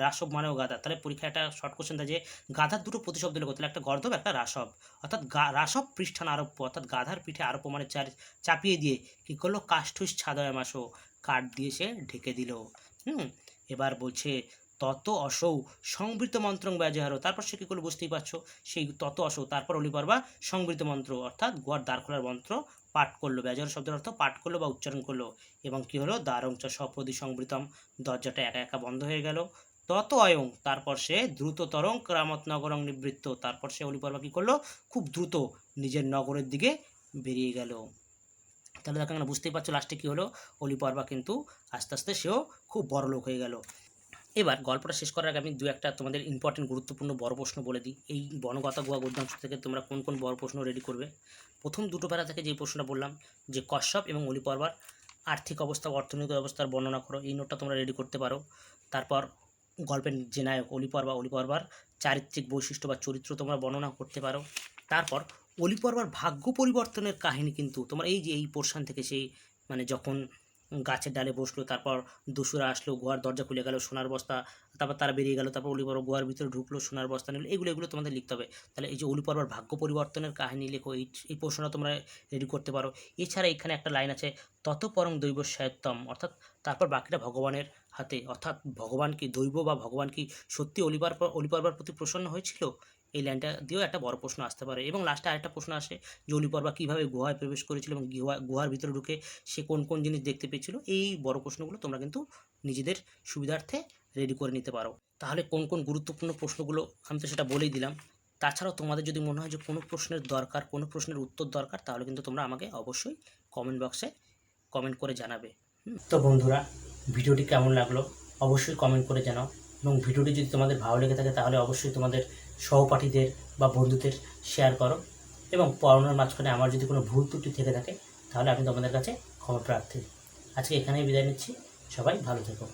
রাসব মানেও গাধা, তাহলে পরীক্ষায় একটা শর্ট কোশ্চেন থাকে যে গাধার দুটো প্রতিশব্দ লেখো, তাহলে একটা গর্ধব একটা রাসব, অর্থাৎ রাসব পৃষ্ঠান আরোপ্য, অর্থাৎ গাধার পিঠে আরোপ্য মানে চাপিয়ে দিয়ে কী করলো, কাষ্ঠুষ ছাদয় মাসো, কাঠ দিয়ে সে ঢেকে দিল। এবার বলছে তত অসৌ সংবৃত মন্ত্রং ব্যবহারও, তারপর সে কী করলো বুঝতেই পারছো, সেই তত অসৌ, তারপর অলিপর্বা সংবৃত মন্ত্র অর্থাৎ গুহার দ্বার খোলার মন্ত্র পাঠ করলো, ব্যবহার শব্দের অর্থ পাঠ করলো বা উচ্চারণ করলো, এবং কী হলো, দ্বারং চ সপ্রতি সংবৃতম, দরজাটা একা একা বন্ধ হয়ে গেল। তত অয়ং, তারপর সে দ্রুততরং ক্রামত নগরং নিবৃত্ত, তারপর সে অলিপর্বা কী করলো, খুব দ্রুত নিজের নগরের দিকে বেরিয়ে গেল। তাহলে দেখো না, বুঝতেই পারছো লাস্টে কী হলো, অলিপর্বা কিন্তু আস্তে আস্তে সেও খুব বড় লোক হয়ে গেল। এবার গল্পটা শেষ করার আগে আমি দু একটা তোমাদের ইম্পর্টেন্ট গুরুত্বপূর্ণ বড় প্রশ্ন বলে দিই। এই বনগাথা গুহা গদ্যাংশ থেকে তোমরা কোন কোন বড় প্রশ্ন রেডি করবে। প্রথম দুটো প্যারা থেকে যে প্রশ্নটা বললাম যে কশ্যপ এবং অলিপর্বার আর্থিক অবস্থা অর্থনৈতিক অবস্থার বর্ণনা করো, এই নোটটা তোমরা রেডি করতে পারো। তারপর গল্পের যে নায়ক অলিপর্বার চারিত্রিক বৈশিষ্ট্য বা চরিত্র তোমরা বর্ণনা করতে পারো। তারপর অলিপর্বার ভাগ্য পরিবর্তনের কাহিনী কিন্তু তোমরা এই যে এই পোর্শন থেকে, সেই মানে যখন গাছের ডালে বসলো, তারপর দস্যুরা আসলো, গুহার দরজা খুলে গেল, সোনার বস্তা, তারপর তারা বেরিয়ে গেল, তারপর অলিপর্বা গুহার ভিতরে ঢুকলো, সোনার বস্তা নিল, এগুলো তোমাদের লিখতে হবে। তাহলে এই যে অলিপর্বার ভাগ্য পরিবর্তনের কাহিনী লেখো, এই প্রশ্নটা তোমরা রেডি করতে পারো। এছাড়া এখানে একটা লাইন আছে তত পরং দৈব সায়ত্তম, অর্থাৎ তারপর বাকিটা ভগবানের হাতে, অর্থাৎ ভগবান কি দৈব বা ভগবান কি সত্যি অলিপর্বার প্রতি প্রসন্ন হয়েছিল, এই লাইনটা দিয়েও একটা বড় প্রশ্ন আসতে পারে। এবং লাস্টে আরেকটা প্রশ্ন আসে যে অলিপর্বা কীভাবে গুহায় প্রবেশ করেছিল এবং গুহার ভিতরে ঢুকে সে কোন কোন জিনিস দেখতে পেয়েছিল। এই বড় প্রশ্নগুলো তোমরা কিন্তু নিজেদের সুবিধার্থে রেডি করে নিতে পারো। তাহলে কোন কোন গুরুত্বপূর্ণ প্রশ্নগুলো আমি তো সেটা বলেই দিলাম। তাছাড়াও তোমাদের যদি মনে হয় যে কোনো প্রশ্নের দরকার, কোনো প্রশ্নের উত্তর দরকার, তাহলে কিন্তু তোমরা আমাকে অবশ্যই কমেন্ট বক্সে কমেন্ট করে জানাবে। তো বন্ধুরা, ভিডিওটি কেমন লাগলো অবশ্যই কমেন্ট করে জানাও, এবং ভিডিওটি যদি তোমাদের ভালো লেগে থাকে তাহলে অবশ্যই তোমাদের সহপাঠীদের বা বন্ধুদের শেয়ার করো, এবং পড়ানোর মাঝখানে আমার যদি কোনো ভুল ত্রুটি থেকে থাকে তাহলে আমি তোমাদের কাছে ক্ষমা প্রার্থী। আজকে এখানেই বিদায় নিচ্ছি, সবাই ভালো থেকো।